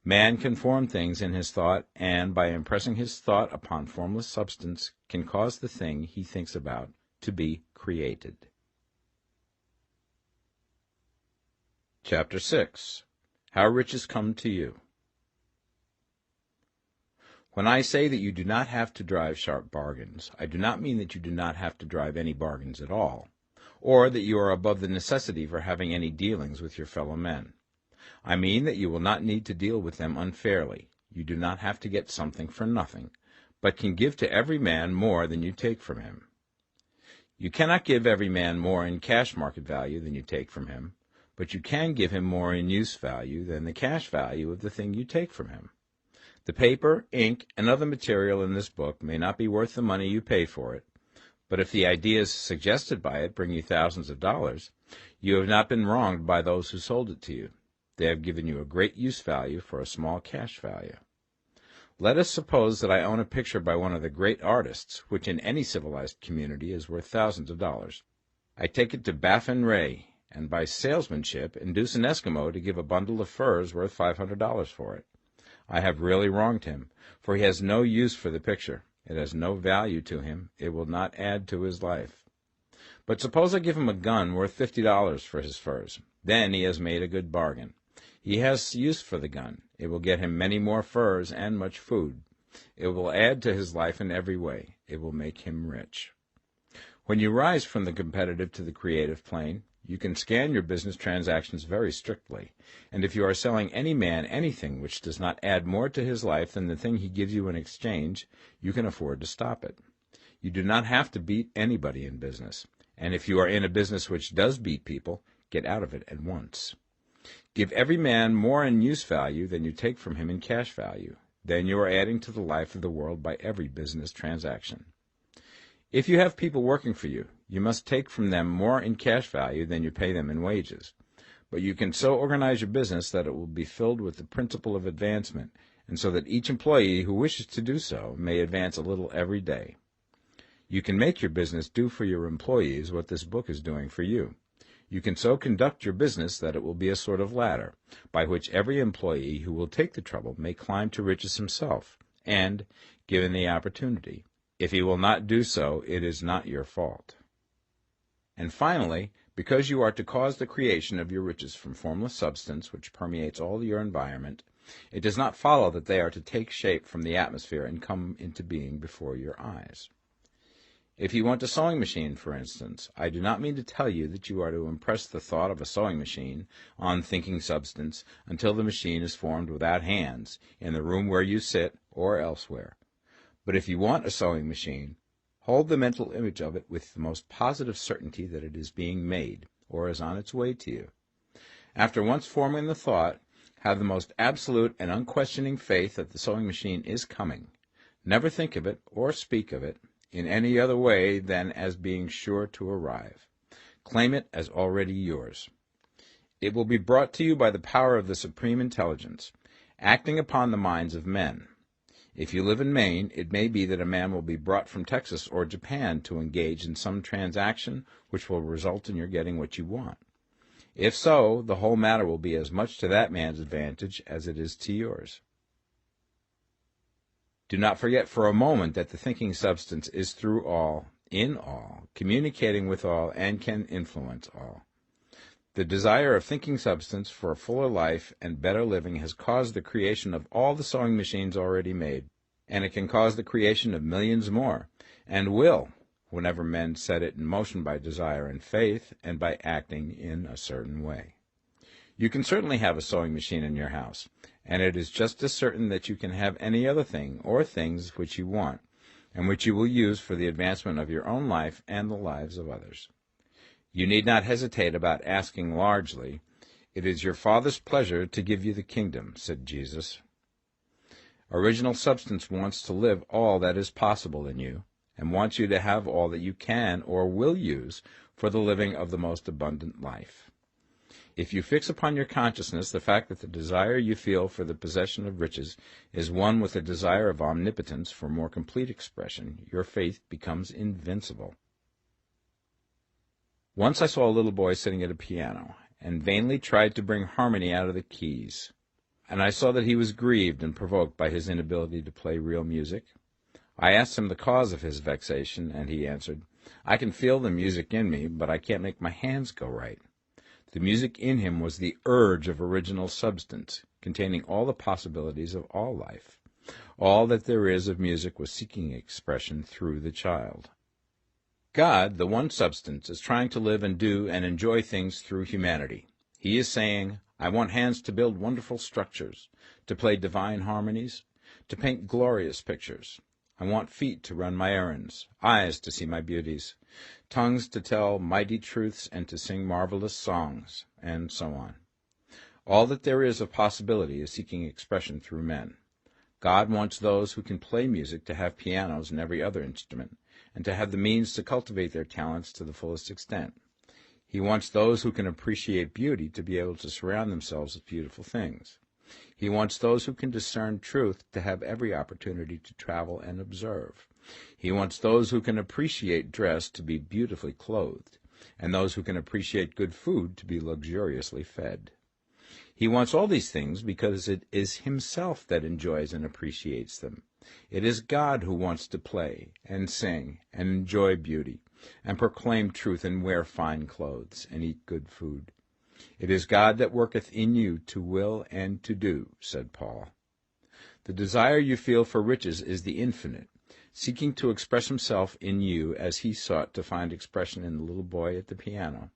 Man can form things in his thought, and by impressing his thought upon formless substance, can cause the thing he thinks about to be created. Chapter 6. How Riches Come to You. When I say that you do not have to drive sharp bargains, I do not mean that you do not have to drive any bargains at all, or that you are above the necessity for having any dealings with your fellow men. I mean that you will not need to deal with them unfairly. You do not have to get something for nothing, but can give to every man more than you take from him. You cannot give every man more in cash market value than you take from him, but you can give him more in use value than the cash value of the thing you take from him. The paper, ink, and other material in this book may not be worth the money you pay for it, but if the ideas suggested by it bring you thousands of dollars, you have not been wronged by those who sold it to you. They have given you a great use value for a small cash value. Let us suppose that I own a picture by one of the great artists, which in any civilized community is worth thousands of dollars. I take it to Baffin Ray, and by salesmanship induce an Eskimo to give a bundle of furs worth $500 for it. I have really wronged him, for he has no use for the picture. It has no value to him. It will not add to his life. But suppose I give him a gun worth $50 for his furs. Then he has made a good bargain. He has use for the gun. It will get him many more furs and much food. It will add to his life in every way. It will make him rich. When you rise from the competitive to the creative plane, you can scan your business transactions very strictly, and if you are selling any man anything which does not add more to his life than the thing he gives you in exchange, you can afford to stop it. You do not have to beat anybody in business, and if you are in a business which does beat people, get out of it at once. Give every man more in use value than you take from him in cash value. Then you are adding to the life of the world by every business transaction. If you have people working for you, you must take from them more in cash value than you pay them in wages. But you can so organize your business that it will be filled with the principle of advancement, and so that each employee who wishes to do so may advance a little every day. You can make your business do for your employees what this book is doing for you. You can so conduct your business that it will be a sort of ladder, by which every employee who will take the trouble may climb to riches himself, and, given the opportunity, if he will not do so, it is not your fault. And finally, because you are to cause the creation of your riches from formless substance which permeates all your environment, it does not follow that they are to take shape from the atmosphere and come into being before your eyes. If you want a sewing machine, for instance, I do not mean to tell you that you are to impress the thought of a sewing machine on thinking substance until the machine is formed without hands, in the room where you sit or elsewhere. But if you want a sewing machine, hold the mental image of it with the most positive certainty that it is being made, or is on its way to you. After once forming the thought, have the most absolute and unquestioning faith that the sewing machine is coming. Never think of it or speak of it in any other way than as being sure to arrive. Claim it as already yours. It will be brought to you by the power of the Supreme Intelligence, acting upon the minds of men. If you live in Maine, it may be that a man will be brought from Texas or Japan to engage in some transaction which will result in your getting what you want. If so, the whole matter will be as much to that man's advantage as it is to yours. Do not forget for a moment that the thinking substance is through all, in all, communicating with all, and can influence all. The desire of thinking substance for a fuller life and better living has caused the creation of all the sewing machines already made, and it can cause the creation of millions more, and will, whenever men set it in motion by desire and faith, and by acting in a certain way. You can certainly have a sewing machine in your house, and it is just as certain that you can have any other thing or things which you want, and which you will use for the advancement of your own life and the lives of others. You need not hesitate about asking largely. It is your Father's pleasure to give you the kingdom, said Jesus. Original substance wants to live all that is possible in you, and wants you to have all that you can or will use for the living of the most abundant life. If you fix upon your consciousness the fact that the desire you feel for the possession of riches is one with the desire of omnipotence for more complete expression, your faith becomes invincible. Once I saw a little boy sitting at a piano, and vainly tried to bring harmony out of the keys, and I saw that he was grieved and provoked by his inability to play real music. I asked him the cause of his vexation, and he answered, "I can feel the music in me, but I can't make my hands go right." The music in him was the urge of original substance, containing all the possibilities of all life. All that there is of music was seeking expression through the child. God, the one substance, is trying to live and do and enjoy things through humanity. He is saying, I want hands to build wonderful structures, to play divine harmonies, to paint glorious pictures. I want feet to run my errands, eyes to see my beauties, tongues to tell mighty truths and to sing marvelous songs, and so on. All that there is of possibility is seeking expression through men. God wants those who can play music to have pianos and every other instrument, and to have the means to cultivate their talents to the fullest extent. He wants those who can appreciate beauty to be able to surround themselves with beautiful things. He wants those who can discern truth to have every opportunity to travel and observe. He wants those who can appreciate dress to be beautifully clothed, and those who can appreciate good food to be luxuriously fed. He wants all these things because it is himself that enjoys and appreciates them. It is God who wants to play and sing and enjoy beauty and proclaim truth and wear fine clothes and eat good food. It is God that worketh in you to will and to do, said Paul. The desire you feel for riches is the infinite, seeking to express himself in you as he sought to find expression in the little boy at the piano.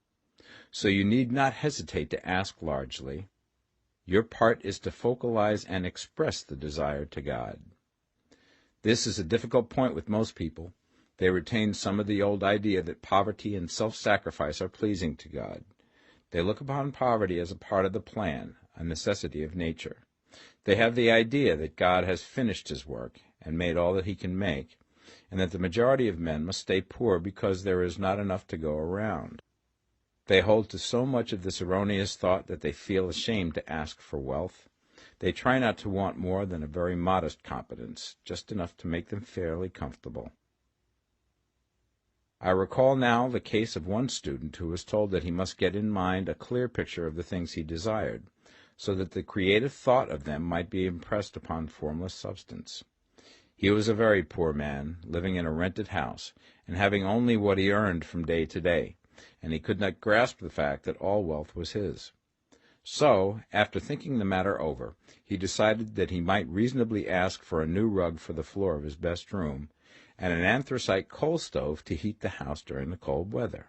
So you need not hesitate to ask largely. Your part is to focalize and express the desire to God. This is a difficult point with most people. They retain some of the old idea that poverty and self-sacrifice are pleasing to God. They look upon poverty as a part of the plan, a necessity of nature. They have the idea that God has finished his work and made all that he can make, and that the majority of men must stay poor because there is not enough to go around. They hold to so much of this erroneous thought that they feel ashamed to ask for wealth. They try not to want more than a very modest competence, just enough to make them fairly comfortable. I recall now the case of one student who was told that he must get in mind a clear picture of the things he desired, so that the creative thought of them might be impressed upon formless substance. He was a very poor man, living in a rented house, and having only what he earned from day to day, and he could not grasp the fact that all wealth was his. So, after thinking the matter over, he decided that he might reasonably ask for a new rug for the floor of his best room, and an anthracite coal stove to heat the house during the cold weather.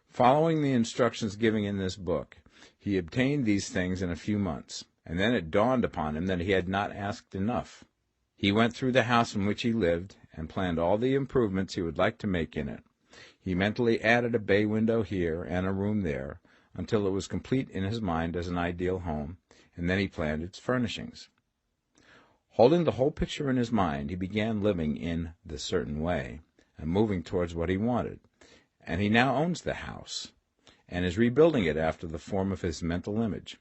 Following the instructions given in this book, he obtained these things in a few months, and then it dawned upon him that he had not asked enough. He went through the house in which he lived, and planned all the improvements he would like to make in it. He mentally added a bay window here and a room there, until it was complete in his mind as an ideal home, and then he planned its furnishings. Holding the whole picture in his mind, he began living in the certain way, and moving towards what he wanted, and he now owns the house, and is rebuilding it after the form of his mental image.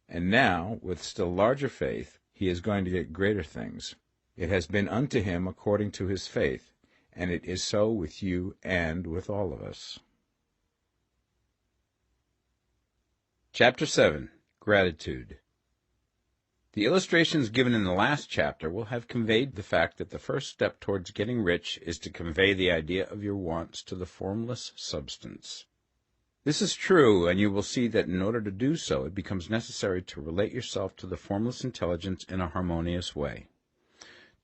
And now, with still larger faith, he is going to get greater things. It has been unto him according to his faith, and it is so with you and with all of us. Chapter 7. Gratitude. The illustrations given in the last chapter will have conveyed the fact that the first step towards getting rich is to convey the idea of your wants to the formless substance. This is true, and you will see that in order to do so, it becomes necessary to relate yourself to the formless intelligence in a harmonious way.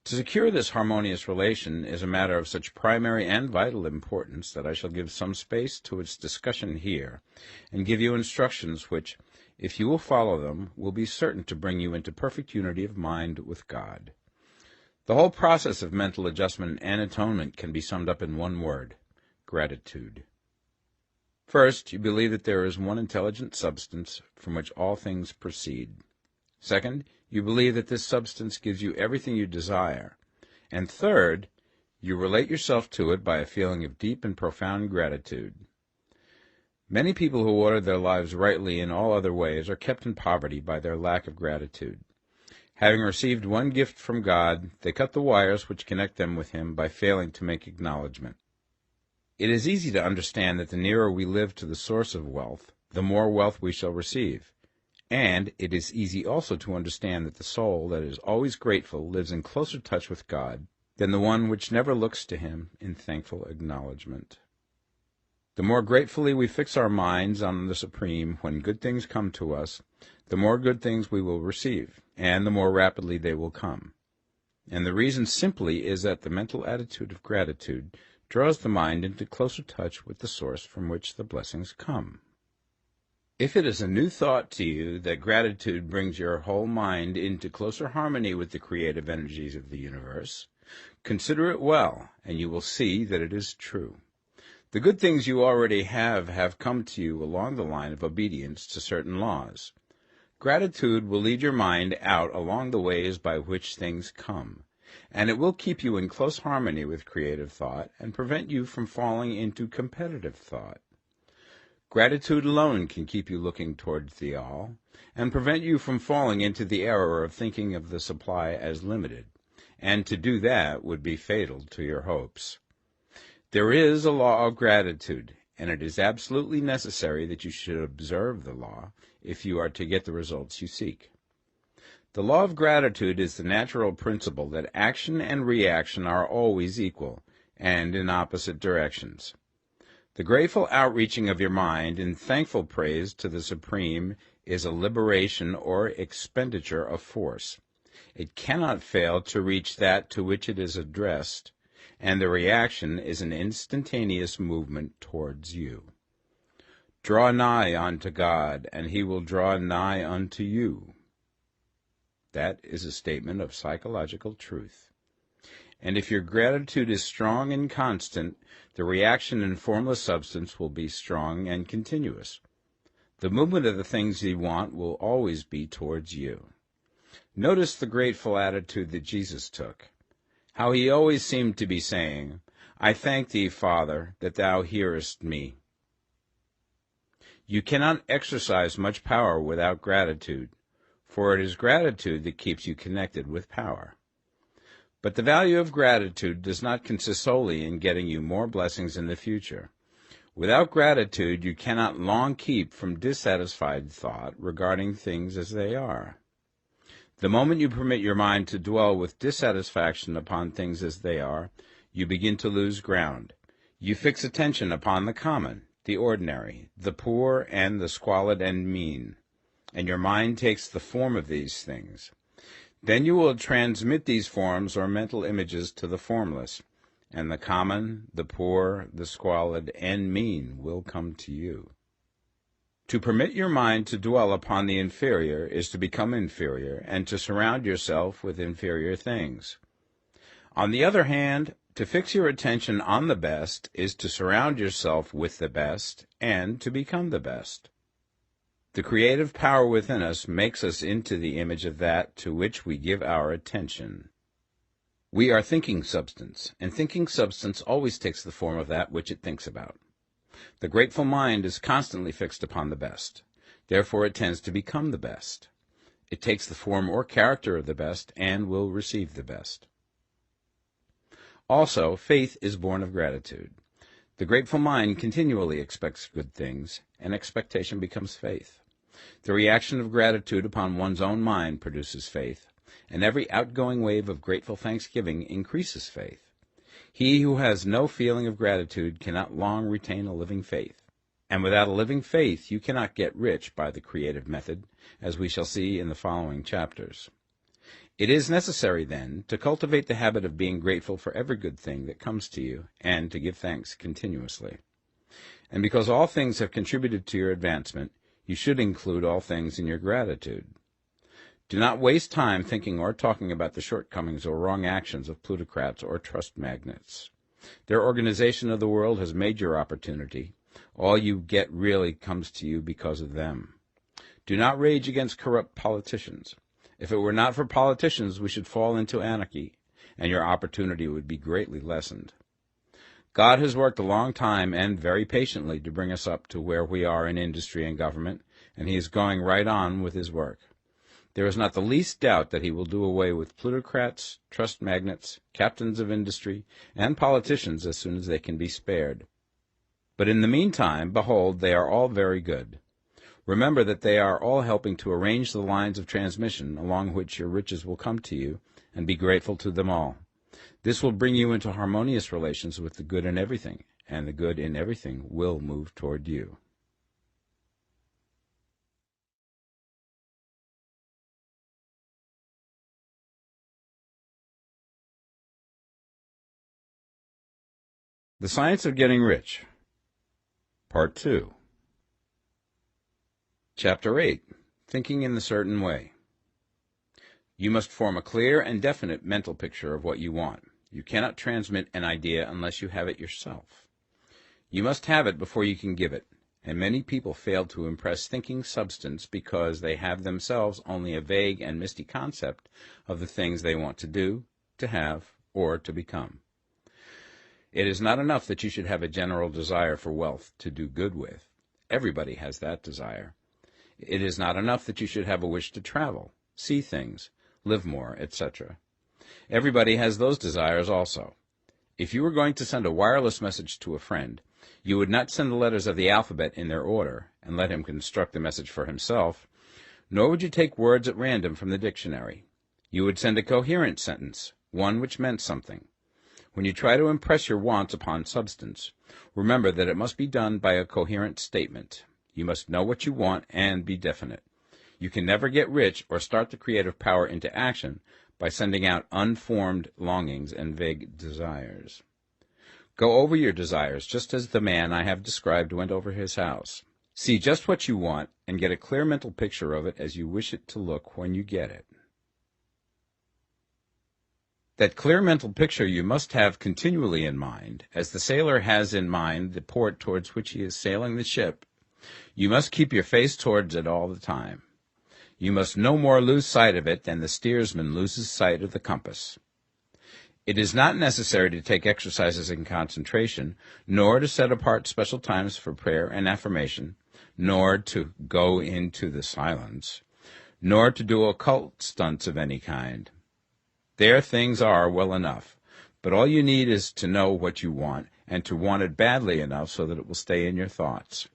To secure this harmonious relation is a matter of such primary and vital importance that I shall give some space to its discussion here, and give you instructions which, if you will follow them, will be certain to bring you into perfect unity of mind with God. The whole process of mental adjustment and atonement can be summed up in one word: gratitude. First, you believe that there is one intelligent substance from which all things proceed. Second, you believe that this substance gives you everything you desire. And third, you relate yourself to it by a feeling of deep and profound gratitude. Many people who order their lives rightly in all other ways are kept in poverty by their lack of gratitude. Having received one gift from God, they cut the wires which connect them with him by failing to make acknowledgment. It is easy to understand that the nearer we live to the source of wealth, the more wealth we shall receive. And it is easy also to understand that the soul that is always grateful lives in closer touch with God than the one which never looks to him in thankful acknowledgment. The more gratefully we fix our minds on the Supreme when good things come to us, the more good things we will receive, and the more rapidly they will come. And the reason simply is that the mental attitude of gratitude draws the mind into closer touch with the source from which the blessings come. If it is a new thought to you that gratitude brings your whole mind into closer harmony with the creative energies of the universe, Consider it well, and you will see that it is true. The good things you already have come to you along the line of obedience to certain laws. Gratitude will lead your mind out along the ways by which things come, and it will keep you in close harmony with creative thought and prevent you from falling into competitive thought. Gratitude alone can keep you looking towards the all, and prevent you from falling into the error of thinking of the supply as limited, and to do that would be fatal to your hopes. There is a law of gratitude, and it is absolutely necessary that you should observe the law if you are to get the results you seek. The law of gratitude is the natural principle that action and reaction are always equal, and in opposite directions. The grateful outreaching of your mind in thankful praise to the Supreme is a liberation or expenditure of force. It cannot fail to reach that to which it is addressed, and the reaction is an instantaneous movement towards you. Draw nigh unto God, and he will draw nigh unto you. That is a statement of psychological truth. And if your gratitude is strong and constant, the reaction in formless substance will be strong and continuous. The movement of the things you want will always be towards you. Notice the grateful attitude that Jesus took, how he always seemed to be saying, I thank thee, Father, that thou hearest me. You cannot exercise much power without gratitude, for it is gratitude that keeps you connected with power. But the value of gratitude does not consist solely in getting you more blessings in the future. Without gratitude, you cannot long keep from dissatisfied thought regarding things as they are. The moment you permit your mind to dwell with dissatisfaction upon things as they are, you begin to lose ground. You fix attention upon the common, the ordinary, the poor, and the squalid and mean, and your mind takes the form of these things. Then you will transmit these forms or mental images to the formless, and the common, the poor, the squalid, and mean will come to you. To permit your mind to dwell upon the inferior is to become inferior, and to surround yourself with inferior things. On the other hand, to fix your attention on the best is to surround yourself with the best, and to become the best. The creative power within us makes us into the image of that to which we give our attention. We are thinking substance, and thinking substance always takes the form of that which it thinks about. The grateful mind is constantly fixed upon the best. Therefore it tends to become the best. It takes the form or character of the best and will receive the best. Also, faith is born of gratitude. The grateful mind continually expects good things, and expectation becomes faith. The reaction of gratitude upon one's own mind produces faith, and every outgoing wave of grateful thanksgiving increases faith. He who has no feeling of gratitude cannot long retain a living faith, and without a living faith you cannot get rich by the creative method, as we shall see in the following chapters. It is necessary, then, to cultivate the habit of being grateful for every good thing that comes to you, and to give thanks continuously. And because all things have contributed to your advancement, you should include all things in your gratitude. Do not waste time thinking or talking about the shortcomings or wrong actions of plutocrats or trust magnates. Their organization of the world has made your opportunity. All you get really comes to you because of them. Do not rage against corrupt politicians. If it were not for politicians, we should fall into anarchy, and your opportunity would be greatly lessened. God has worked a long time and very patiently to bring us up to where we are in industry and government, and he is going right on with his work. There is not the least doubt that he will do away with plutocrats, trust magnates, captains of industry, and politicians as soon as they can be spared. But in the meantime, behold, they are all very good. Remember that they are all helping to arrange the lines of transmission along which your riches will come to you, and be grateful to them all. This will bring you into harmonious relations with the good in everything, and the good in everything will move toward you. The Science of Getting Rich, Part 2. Chapter 8. Thinking in the Certain Way. You must form a clear and definite mental picture of what you want. You cannot transmit an idea unless you have it yourself. You must have it before you can give it, and many people fail to impress thinking substance because they have themselves only a vague and misty concept of the things they want to do, to have, or to become. It is not enough that you should have a general desire for wealth to do good with. Everybody has that desire. It is not enough that you should have a wish to travel, see things, live more, etc. Everybody has those desires also. If you were going to send a wireless message to a friend, you would not send the letters of the alphabet in their order and let him construct the message for himself, nor would you take words at random from the dictionary. You would send a coherent sentence, one which meant something. When you try to impress your wants upon substance, remember that it must be done by a coherent statement. You must know what you want and be definite. You can never get rich or start the creative power into action by sending out unformed longings and vague desires. Go over your desires just as the man I have described went over his house. See just what you want and get a clear mental picture of it as you wish it to look when you get it. That clear mental picture you must have continually in mind, as the sailor has in mind the port towards which he is sailing the ship. You must keep your face towards it all the time. You must no more lose sight of it than the steersman loses sight of the compass. It is not necessary to take exercises in concentration, nor to set apart special times for prayer and affirmation, nor to go into the silence, nor to do occult stunts of any kind. There things are well enough, but all you need is to know what you want, and to want it badly enough so that it will stay in your thoughts.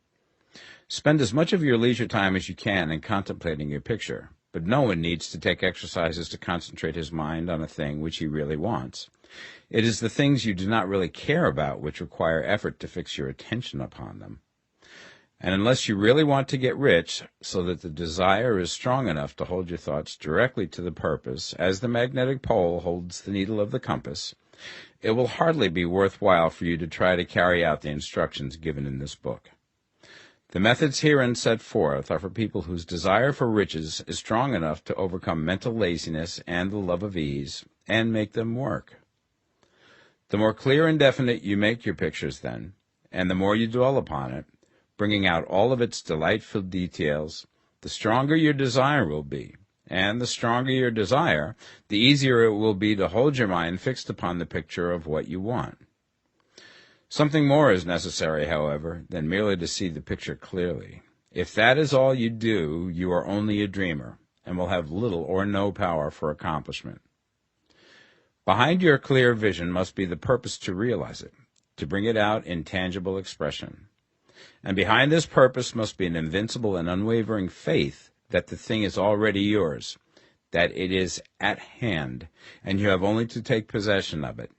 Spend as much of your leisure time as you can in contemplating your picture, but no one needs to take exercises to concentrate his mind on a thing which he really wants. It is the things you do not really care about which require effort to fix your attention upon them. And unless you really want to get rich, so that the desire is strong enough to hold your thoughts directly to the purpose, as the magnetic pole holds the needle of the compass, it will hardly be worthwhile for you to try to carry out the instructions given in this book. The methods herein set forth are for people whose desire for riches is strong enough to overcome mental laziness and the love of ease, and make them work. The more clear and definite you make your pictures then, and the more you dwell upon it, bringing out all of its delightful details, the stronger your desire will be, and the stronger your desire, the easier it will be to hold your mind fixed upon the picture of what you want. Something more is necessary, however, than merely to see the picture clearly. If that is all you do, you are only a dreamer, and will have little or no power for accomplishment. Behind your clear vision must be the purpose to realize it, to bring it out in tangible expression. And behind this purpose must be an invincible and unwavering faith that the thing is already yours, that it is at hand, and you have only to take possession of it.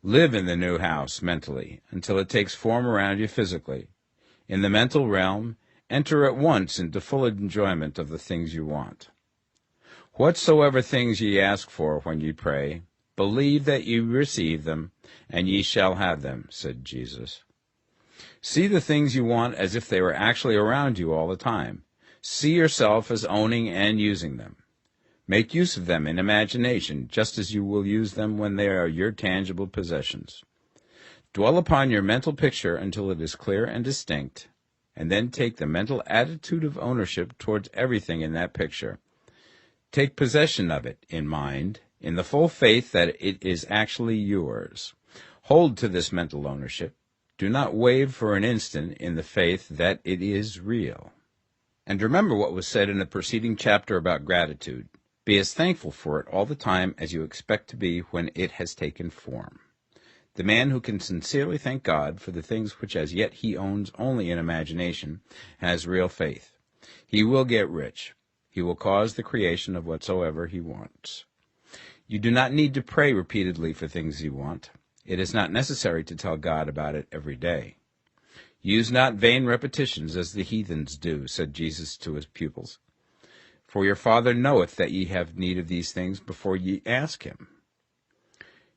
Live in the new house mentally until it takes form around you physically. In the mental realm, enter at once into full enjoyment of the things you want. Whatsoever things ye ask for when ye pray, believe that ye receive them, and ye shall have them, said Jesus. See the things you want as if they were actually around you all the time. See yourself as owning and using them. Make use of them in imagination, just as you will use them when they are your tangible possessions. Dwell upon your mental picture until it is clear and distinct, and then take the mental attitude of ownership towards everything in that picture. Take possession of it in mind, in the full faith that it is actually yours. Hold to this mental ownership. Do not waver for an instant in the faith that it is real. And remember what was said in the preceding chapter about gratitude. Be as thankful for it all the time as you expect to be when it has taken form. The man who can sincerely thank God for the things which as yet he owns only in imagination has real faith. He will get rich. He will cause the creation of whatsoever he wants. You do not need to pray repeatedly for things you want. It is not necessary to tell God about it every day. Use not vain repetitions as the heathens do, said Jesus to his pupils. For your Father knoweth that ye have need of these things before ye ask him.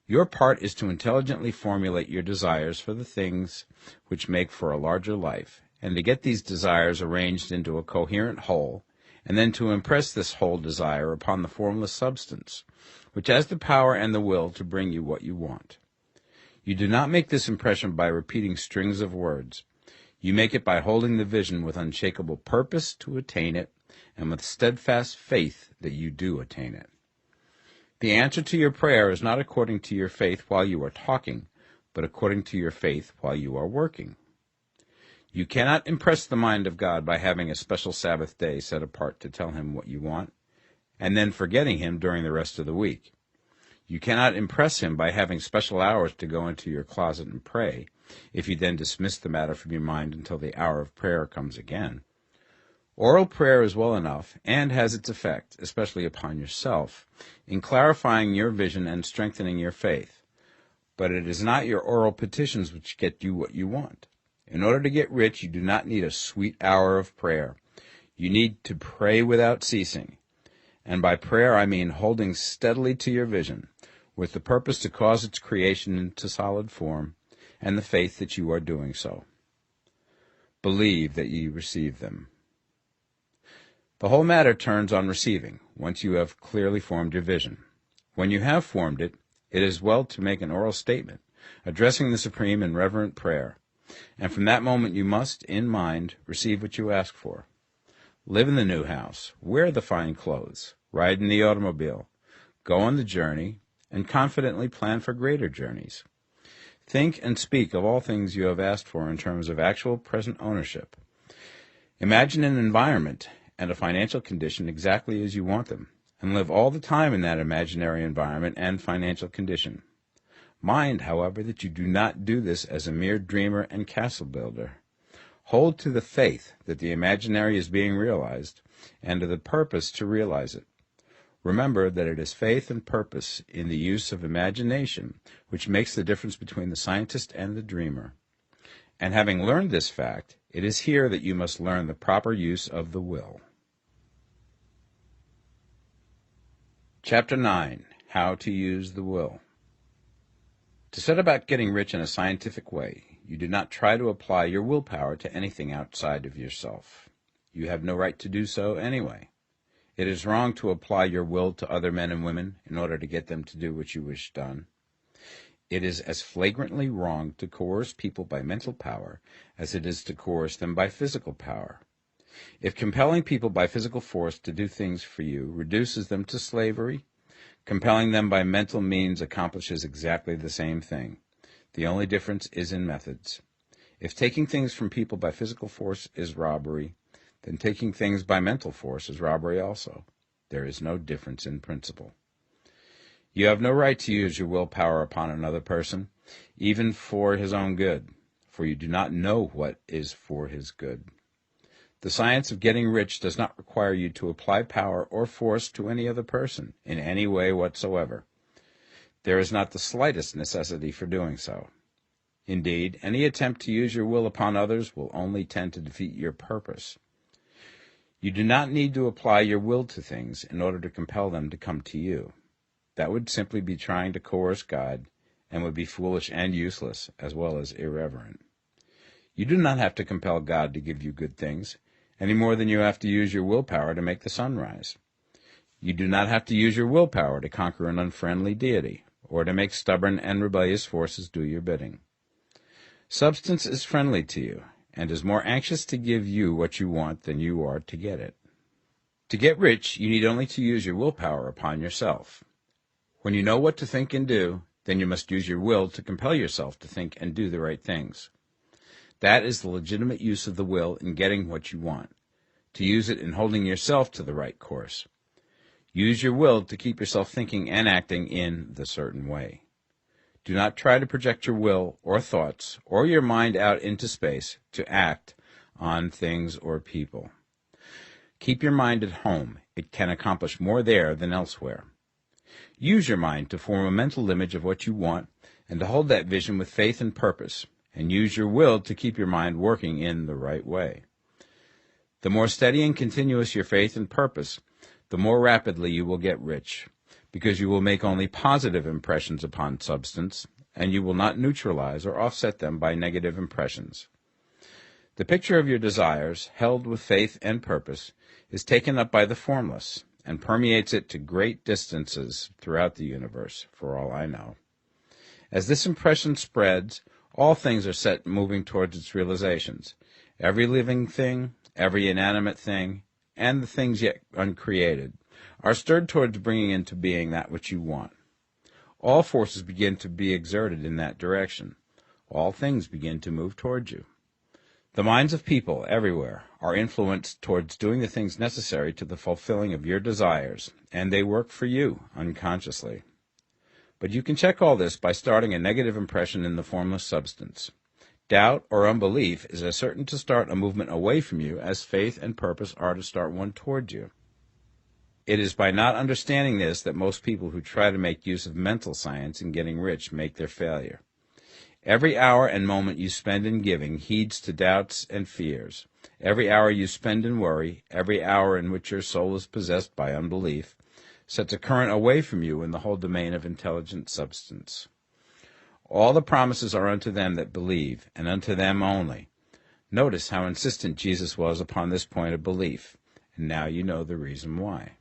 Your part is to intelligently formulate your desires for the things which make for a larger life, and to get these desires arranged into a coherent whole, and then to impress this whole desire upon the formless substance, which has the power and the will to bring you what you want. You do not make this impression by repeating strings of words. You make it by holding the vision with unshakable purpose to attain it, and with steadfast faith that you do attain it. The answer to your prayer is not according to your faith while you are talking, but according to your faith while you are working. You cannot impress the mind of God by having a special Sabbath day set apart to tell him what you want, and then forgetting him during the rest of the week. You cannot impress him by having special hours to go into your closet and pray, if you then dismiss the matter from your mind until the hour of prayer comes again. Oral prayer is well enough, and has its effect, especially upon yourself, in clarifying your vision and strengthening your faith. But it is not your oral petitions which get you what you want. In order to get rich, you do not need a sweet hour of prayer. You need to pray without ceasing. And by prayer I mean holding steadily to your vision, with the purpose to cause its creation into solid form, and the faith that you are doing so. Believe that ye receive them. The whole matter turns on receiving, once you have clearly formed your vision. When you have formed it, it is well to make an oral statement, addressing the Supreme in reverent prayer, and from that moment you must, in mind, receive what you ask for. Live in the new house, wear the fine clothes, ride in the automobile, go on the journey, and confidently plan for greater journeys. Think and speak of all things you have asked for in terms of actual present ownership. Imagine an environment and a financial condition exactly as you want them, and live all the time in that imaginary environment and financial condition. Mind, however, that you do not do this as a mere dreamer and castle builder. Hold to the faith that the imaginary is being realized, and to the purpose to realize it. Remember that it is faith and purpose in the use of imagination which makes the difference between the scientist and the dreamer. And having learned this fact, it is here that you must learn the proper use of the will. Chapter 9. How to use the will. To set about getting rich in a scientific way, you do not try to apply your willpower to anything outside of yourself. You have no right to do so anyway. It is wrong to apply your will to other men and women in order to get them to do what you wish done. It is as flagrantly wrong to coerce people by mental power as it is to coerce them by physical power. If compelling people by physical force to do things for you reduces them to slavery, compelling them by mental means accomplishes exactly the same thing. The only difference is in methods. If taking things from people by physical force is robbery, then taking things by mental force is robbery also. There is no difference in principle. You have no right to use your willpower upon another person, even for his own good, for you do not know what is for his good. The science of getting rich does not require you to apply power or force to any other person in any way whatsoever. There is not the slightest necessity for doing so. Indeed, any attempt to use your will upon others will only tend to defeat your purpose. You do not need to apply your will to things in order to compel them to come to you. That would simply be trying to coerce God, and would be foolish and useless, as well as irreverent. You do not have to compel God to give you good things, any more than you have to use your willpower to make the sun rise. You do not have to use your willpower to conquer an unfriendly deity, or to make stubborn and rebellious forces do your bidding. Substance is friendly to you, and is more anxious to give you what you want than you are to get it. To get rich, you need only to use your willpower upon yourself. When you know what to think and do, then you must use your will to compel yourself to think and do the right things. That is the legitimate use of the will in getting what you want, to use it in holding yourself to the right course. Use your will to keep yourself thinking and acting in the certain way. Do not try to project your will or thoughts or your mind out into space to act on things or people. Keep your mind at home. It can accomplish more there than elsewhere. Use your mind to form a mental image of what you want and to hold that vision with faith and purpose, and use your will to keep your mind working in the right way. The more steady and continuous your faith and purpose, the more rapidly you will get rich, because you will make only positive impressions upon substance, and you will not neutralize or offset them by negative impressions. The picture of your desires, held with faith and purpose, is taken up by the formless and permeates it to great distances throughout the universe, for all I know. As this impression spreads, all things are set moving towards its realizations. Every living thing, every inanimate thing, and the things yet uncreated, are stirred towards bringing into being that which you want. All forces begin to be exerted in that direction. All things begin to move towards you. The minds of people everywhere are influenced towards doing the things necessary to the fulfilling of your desires, and they work for you unconsciously. But you can check all this by starting a negative impression in the formless substance. Doubt or unbelief is as certain to start a movement away from you as faith and purpose are to start one towards you. It is by not understanding this that most people who try to make use of mental science in getting rich make their failure. Every hour and moment you spend in giving heeds to doubts and fears. Every hour you spend in worry, every hour in which your soul is possessed by unbelief, sets a current away from you in the whole domain of intelligent substance. All the promises are unto them that believe, and unto them only. Notice how insistent Jesus was upon this point of belief, and now you know the reason why.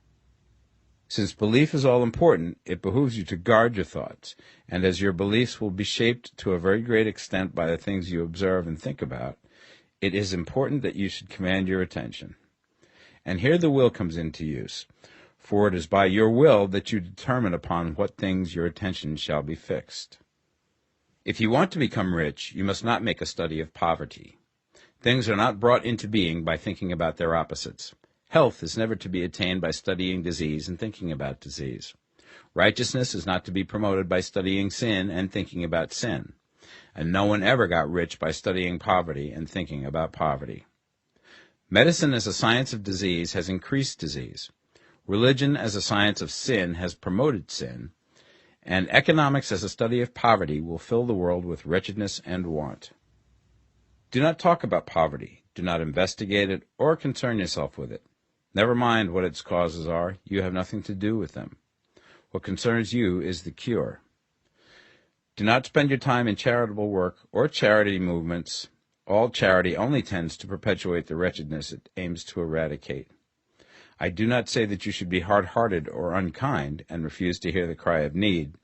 Since belief is all important, it behooves you to guard your thoughts, and as your beliefs will be shaped to a very great extent by the things you observe and think about, it is important that you should command your attention. And here the will comes into use, for it is by your will that you determine upon what things your attention shall be fixed. If you want to become rich, you must not make a study of poverty. Things are not brought into being by thinking about their opposites. Health is never to be attained by studying disease and thinking about disease. Righteousness is not to be promoted by studying sin and thinking about sin. And no one ever got rich by studying poverty and thinking about poverty. Medicine as a science of disease has increased disease. Religion as a science of sin has promoted sin. And economics as a study of poverty will fill the world with wretchedness and want. Do not talk about poverty. Do not investigate it or concern yourself with it. Never mind what its causes are. You have nothing to do with them. What concerns you is the cure. Do not spend your time in charitable work or charity movements. All charity only tends to perpetuate the wretchedness it aims to eradicate. I do not say that you should be hard-hearted or unkind and refuse to hear the cry of need,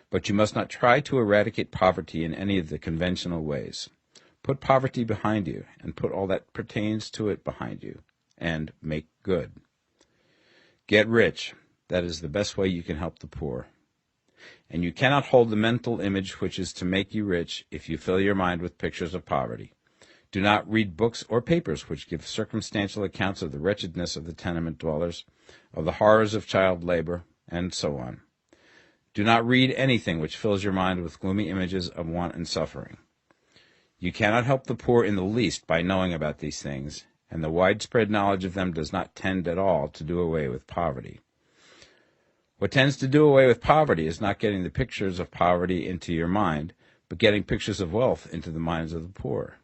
but you must not try to eradicate poverty in any of the conventional ways. Put poverty behind you, and put all that pertains to it behind you, and make good. Get rich. That is the best way you can help the poor. And you cannot hold the mental image which is to make you rich if you fill your mind with pictures of poverty. Do not read books or papers which give circumstantial accounts of the wretchedness of the tenement dwellers, of the horrors of child labor, and so on. Do not read anything which fills your mind with gloomy images of want and suffering. You cannot help the poor in the least by knowing about these things, and the widespread knowledge of them does not tend at all to do away with poverty. What tends to do away with poverty is not getting the pictures of poverty into your mind, but getting pictures of wealth into the minds of the poor.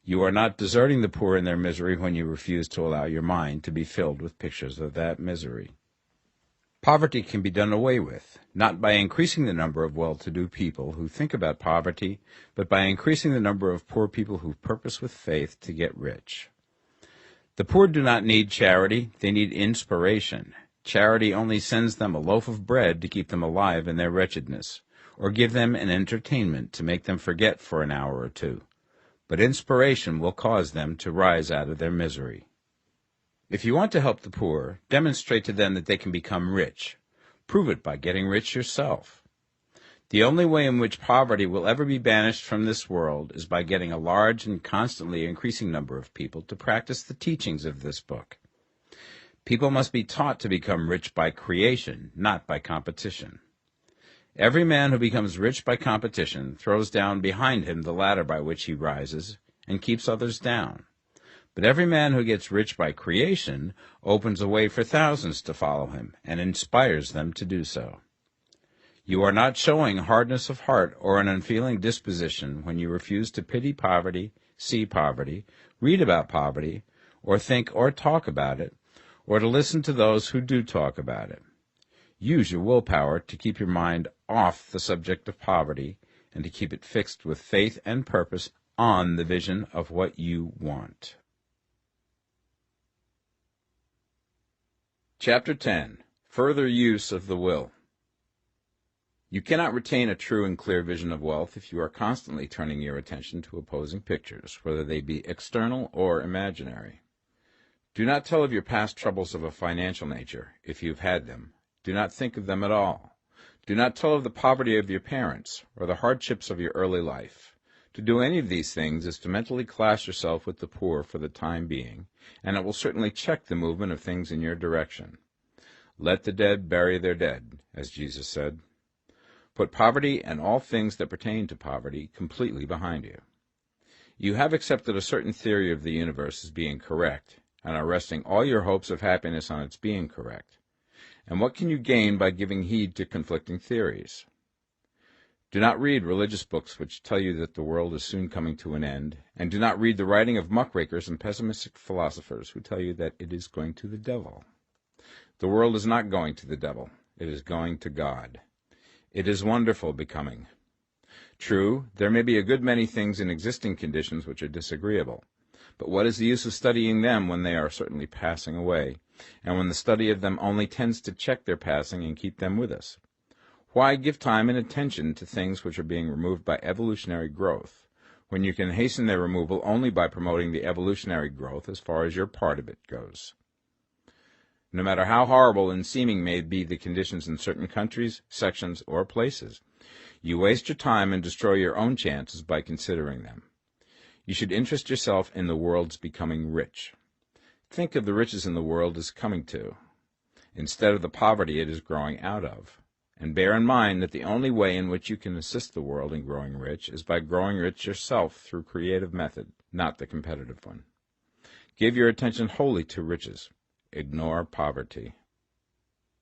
You are not deserting the poor in their misery when you refuse to allow your mind to be filled with pictures of that misery. Poverty can be done away with, not by increasing the number of well-to-do people who think about poverty, but by increasing the number of poor people who purpose with faith to get rich. The poor do not need charity, they need inspiration. Charity only sends them a loaf of bread to keep them alive in their wretchedness, or give them an entertainment to make them forget for an hour or two. But inspiration will cause them to rise out of their misery. If you want to help the poor, demonstrate to them that they can become rich. Prove it by getting rich yourself. The only way in which poverty will ever be banished from this world is by getting a large and constantly increasing number of people to practice the teachings of this book. People must be taught to become rich by creation, not by competition. Every man who becomes rich by competition throws down behind him the ladder by which he rises and keeps others down. But every man who gets rich by creation opens a way for thousands to follow him and inspires them to do so. You are not showing hardness of heart or an unfeeling disposition when you refuse to pity poverty, see poverty, read about poverty, or think or talk about it, or to listen to those who do talk about it. Use your willpower to keep your mind off the subject of poverty and to keep it fixed with faith and purpose on the vision of what you want. Chapter 10. Further Use of the Will. You cannot retain a true and clear vision of wealth if you are constantly turning your attention to opposing pictures, whether they be external or imaginary. Do not tell of your past troubles of a financial nature, if you have had them. Do not think of them at all. Do not tell of the poverty of your parents, or the hardships of your early life. To do any of these things is to mentally class yourself with the poor for the time being, and it will certainly check the movement of things in your direction. Let the dead bury their dead, as Jesus said. Put poverty and all things that pertain to poverty completely behind you. You have accepted a certain theory of the universe as being correct, and are resting all your hopes of happiness on its being correct. And what can you gain by giving heed to conflicting theories? Do not read religious books which tell you that the world is soon coming to an end, and do not read the writing of muckrakers and pessimistic philosophers who tell you that it is going to the devil. The world is not going to the devil. It is going to God. It is wonderful becoming. True, there may be a good many things in existing conditions which are disagreeable, but what is the use of studying them when they are certainly passing away, and when the study of them only tends to check their passing and keep them with us? Why give time and attention to things which are being removed by evolutionary growth, when you can hasten their removal only by promoting the evolutionary growth as far as your part of it goes? No matter how horrible and seeming may be the conditions in certain countries, sections, or places, you waste your time and destroy your own chances by considering them. You should interest yourself in the world's becoming rich. Think of the riches in the world as coming to, instead of the poverty it is growing out of, and bear in mind that the only way in which you can assist the world in growing rich is by growing rich yourself through creative method, not the competitive one. Give your attention wholly to riches. Ignore poverty.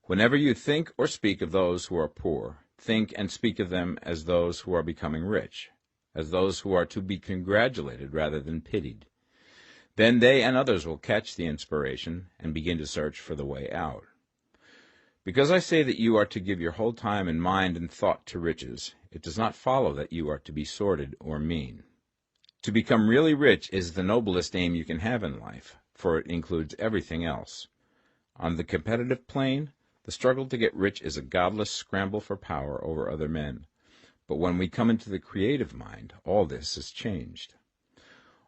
Whenever you think or speak of those who are poor, think and speak of them as those who are becoming rich, as those who are to be congratulated rather than pitied. Then they and others will catch the inspiration and begin to search for the way out. Because I say that you are to give your whole time and mind and thought to riches, it does not follow that you are to be sordid or mean. To become really rich is the noblest aim you can have in life, for it includes everything else. On the competitive plane, the struggle to get rich is a godless scramble for power over other men. But when we come into the creative mind, all this is changed.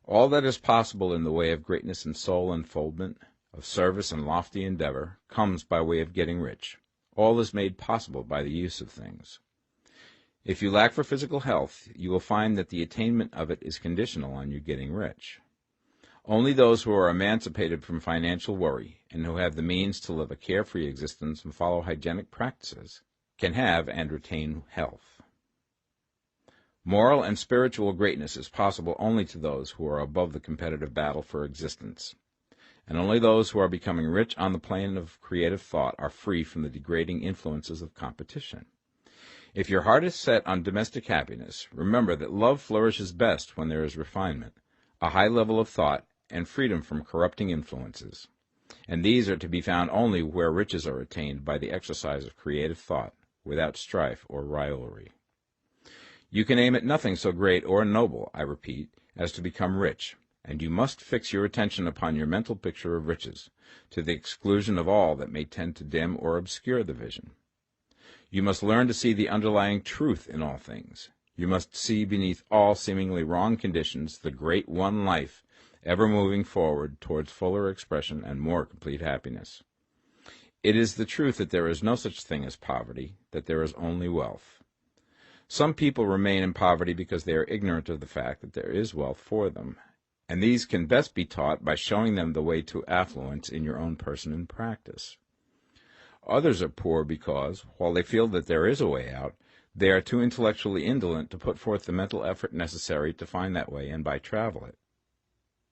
All that is possible in the way of greatness and soul unfoldment, of service and lofty endeavor, comes by way of getting rich. All is made possible by the use of things. If you lack for physical health, you will find that the attainment of it is conditional on you getting rich. Only those who are emancipated from financial worry and who have the means to live a carefree existence and follow hygienic practices can have and retain health. Moral and spiritual greatness is possible only to those who are above the competitive battle for existence, and only those who are becoming rich on the plane of creative thought are free from the degrading influences of competition. If your heart is set on domestic happiness, remember that love flourishes best when there is refinement, a high level of thought, and freedom from corrupting influences. And these are to be found only where riches are attained by the exercise of creative thought, without strife or rivalry. You can aim at nothing so great or noble, I repeat, as to become rich, and you must fix your attention upon your mental picture of riches, to the exclusion of all that may tend to dim or obscure the vision. You must learn to see the underlying truth in all things. You must see beneath all seemingly wrong conditions the great one life, ever moving forward towards fuller expression and more complete happiness. It is the truth that there is no such thing as poverty, that there is only wealth. Some people remain in poverty because they are ignorant of the fact that there is wealth for them, and these can best be taught by showing them the way to affluence in your own person and practice. Others are poor because, while they feel that there is a way out, they are too intellectually indolent to put forth the mental effort necessary to find that way and by travel it.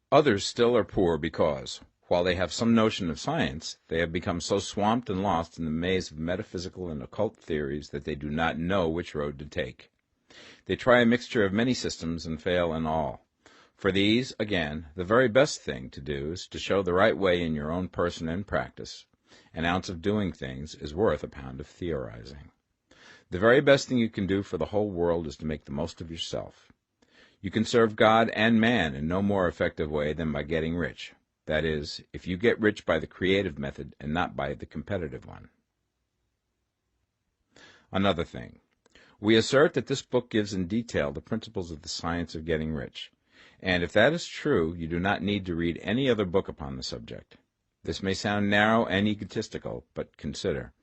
Others still are poor because, while they have some notion of science, they have become so swamped and lost in the maze of metaphysical and occult theories that they do not know which road to take. They try a mixture of many systems and fail in all. For these, again, the very best thing to do is to show the right way in your own person and practice. An ounce of doing things is worth a pound of theorizing. The very best thing you can do for the whole world is to make the most of yourself. You can serve God and man in no more effective way than by getting rich. That is, if you get rich by the creative method and not by the competitive one. Another thing. We assert that this book gives in detail the principles of the science of getting rich. And if that is true, you do not need to read any other book upon the subject. This may sound narrow and egotistical, but consider.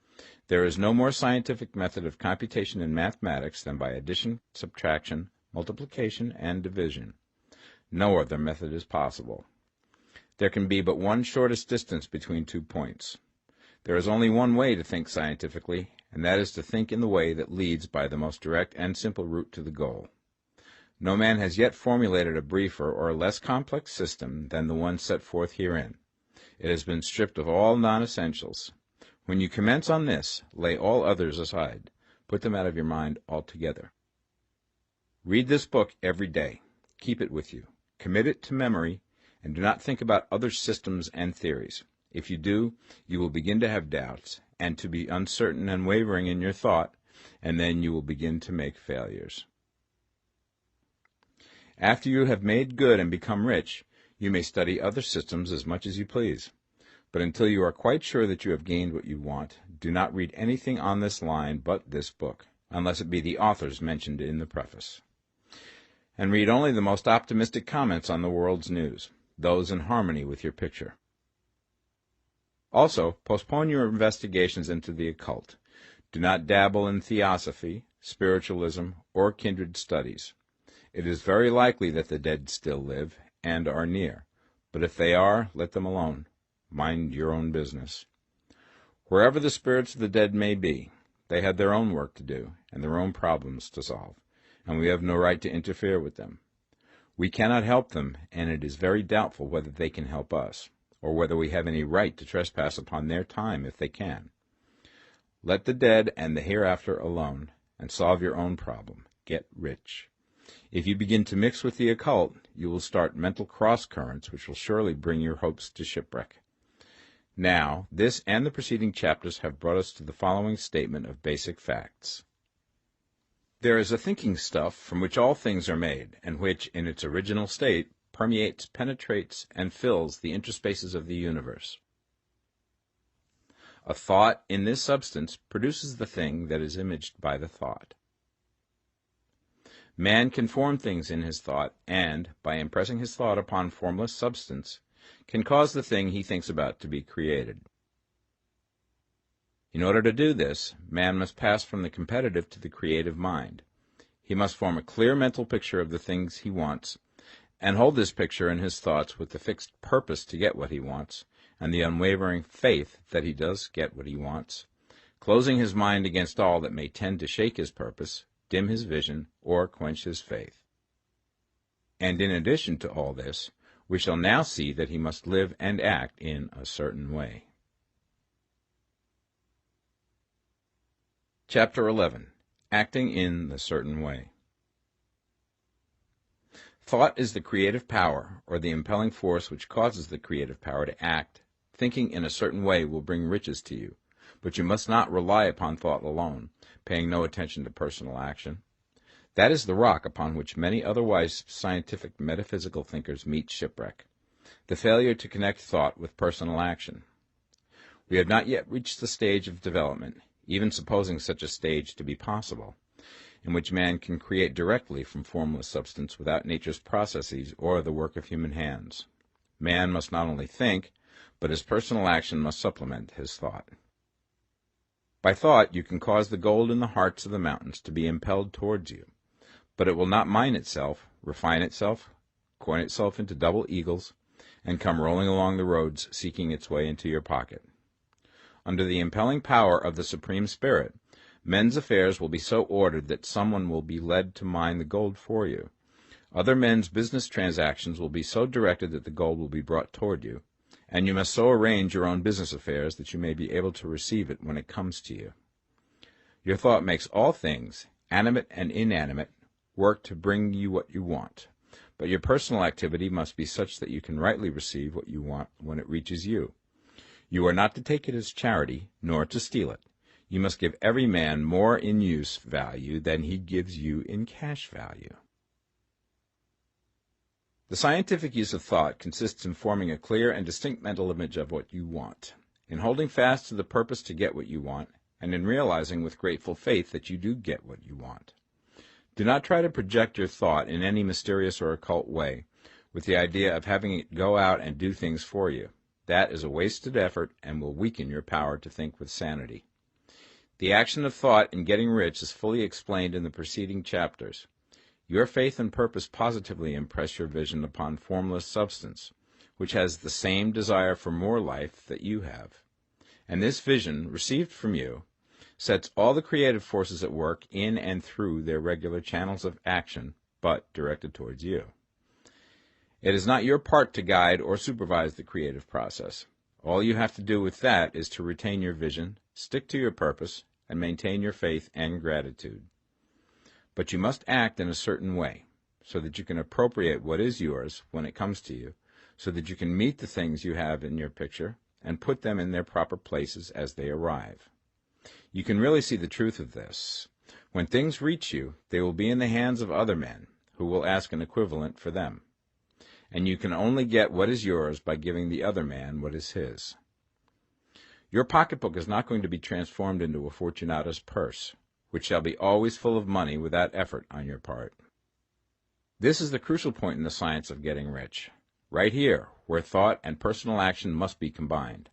There is no more scientific method of computation in mathematics than by addition, subtraction, multiplication, and division. No other method is possible. There can be but one shortest distance between 2 points. There is only one way to think scientifically, and that is to think in the way that leads by the most direct and simple route to the goal. No man has yet formulated a briefer or less complex system than the one set forth herein. It has been stripped of all non-essentials. When you commence on this, lay all others aside. Put them out of your mind altogether. Read this book every day. Keep it with you. Commit it to memory, and do not think about other systems and theories. If you do, you will begin to have doubts, and to be uncertain and wavering in your thought, and then you will begin to make failures. After you have made good and become rich, you may study other systems as much as you please. But until you are quite sure that you have gained what you want, do not read anything on this line but this book, unless it be the authors mentioned in the preface. And read only the most optimistic comments on the world's news, those in harmony with your picture. Also, postpone your investigations into the occult. Do not dabble in theosophy, spiritualism, or kindred studies. It is very likely that the dead still live and are near, but if they are, let them alone. Mind your own business. Wherever the spirits of the dead may be, they have their own work to do and their own problems to solve, and we have no right to interfere with them. We cannot help them, and it is very doubtful whether they can help us, or whether we have any right to trespass upon their time if they can. Let the dead and the hereafter alone, and solve your own problem. Get rich. If you begin to mix with the occult, you will start mental cross-currents which will surely bring your hopes to shipwreck. Now, this and the preceding chapters have brought us to the following statement of basic facts. There is a thinking stuff from which all things are made, and which, in its original state, permeates, penetrates, and fills the interspaces of the universe. A thought in this substance produces the thing that is imaged by the thought. Man can form things in his thought, and, by impressing his thought upon formless substance, can cause the thing he thinks about to be created. In order to do this, man must pass from the competitive to the creative mind. He must form a clear mental picture of the things he wants, and hold this picture in his thoughts with the fixed purpose to get what he wants, and the unwavering faith that he does get what he wants, closing his mind against all that may tend to shake his purpose, dim his vision, or quench his faith. And in addition to all this, we shall now see that he must live and act in a certain way. Chapter 11. Acting in the Certain Way. Thought is the creative power, or the impelling force which causes the creative power to act. Thinking in a certain way will bring riches to you, but you must not rely upon thought alone, paying no attention to personal action. That is the rock upon which many otherwise scientific metaphysical thinkers meet shipwreck, the failure to connect thought with personal action. We have not yet reached the stage of development, even supposing such a stage to be possible, in which man can create directly from formless substance without nature's processes or the work of human hands. Man must not only think, but his personal action must supplement his thought. By thought you can cause the gold in the hearts of the mountains to be impelled towards you, but it will not mine itself, refine itself, coin itself into double eagles, and come rolling along the roads seeking its way into your pocket. Under the impelling power of the Supreme Spirit, men's affairs will be so ordered that someone will be led to mine the gold for you. Other men's business transactions will be so directed that the gold will be brought toward you, and you must so arrange your own business affairs that you may be able to receive it when it comes to you. Your thought makes all things, animate and inanimate, work to bring you what you want, but your personal activity must be such that you can rightly receive what you want when it reaches you. You are not to take it as charity, nor to steal it. You must give every man more in use value than he gives you in cash value. The scientific use of thought consists in forming a clear and distinct mental image of what you want, in holding fast to the purpose to get what you want, and in realizing with grateful faith that you do get what you want. Do not try to project your thought in any mysterious or occult way, with the idea of having it go out and do things for you. That is a wasted effort and will weaken your power to think with sanity. The action of thought in getting rich is fully explained in the preceding chapters. Your faith and purpose positively impress your vision upon formless substance, which has the same desire for more life that you have. And this vision, received from you, sets all the creative forces at work in and through their regular channels of action, but directed towards you. It is not your part to guide or supervise the creative process. All you have to do with that is to retain your vision, stick to your purpose, and maintain your faith and gratitude. But you must act in a certain way, so that you can appropriate what is yours when it comes to you, so that you can meet the things you have in your picture and put them in their proper places as they arrive. You can really see the truth of this. When things reach you, they will be in the hands of other men, who will ask an equivalent for them. And you can only get what is yours by giving the other man what is his. Your pocketbook is not going to be transformed into a Fortunata's purse, which shall be always full of money without effort on your part. This is the crucial point in the science of getting rich, right here, where thought and personal action must be combined.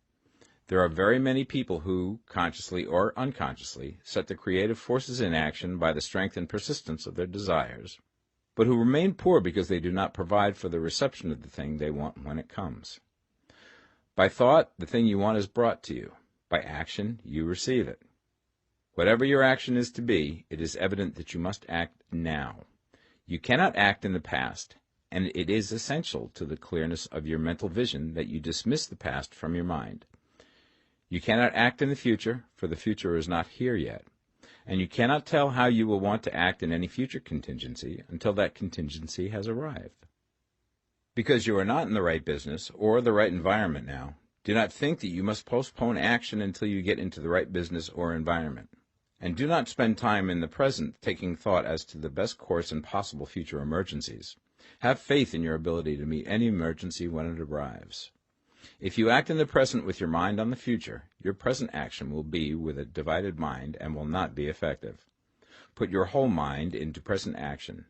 There are very many people who, consciously or unconsciously, set the creative forces in action by the strength and persistence of their desires, but who remain poor because they do not provide for the reception of the thing they want when it comes. By thought, the thing you want is brought to you. By action, you receive it. Whatever your action is to be, it is evident that you must act now. You cannot act in the past, and it is essential to the clearness of your mental vision that you dismiss the past from your mind. You cannot act in the future, for the future is not here yet, and you cannot tell how you will want to act in any future contingency until that contingency has arrived. Because you are not in the right business or the right environment now, do not think that you must postpone action until you get into the right business or environment. And do not spend time in the present taking thought as to the best course in possible future emergencies. Have faith in your ability to meet any emergency when it arrives. If you act in the present with your mind on the future, your present action will be with a divided mind and will not be effective. Put your whole mind into present action.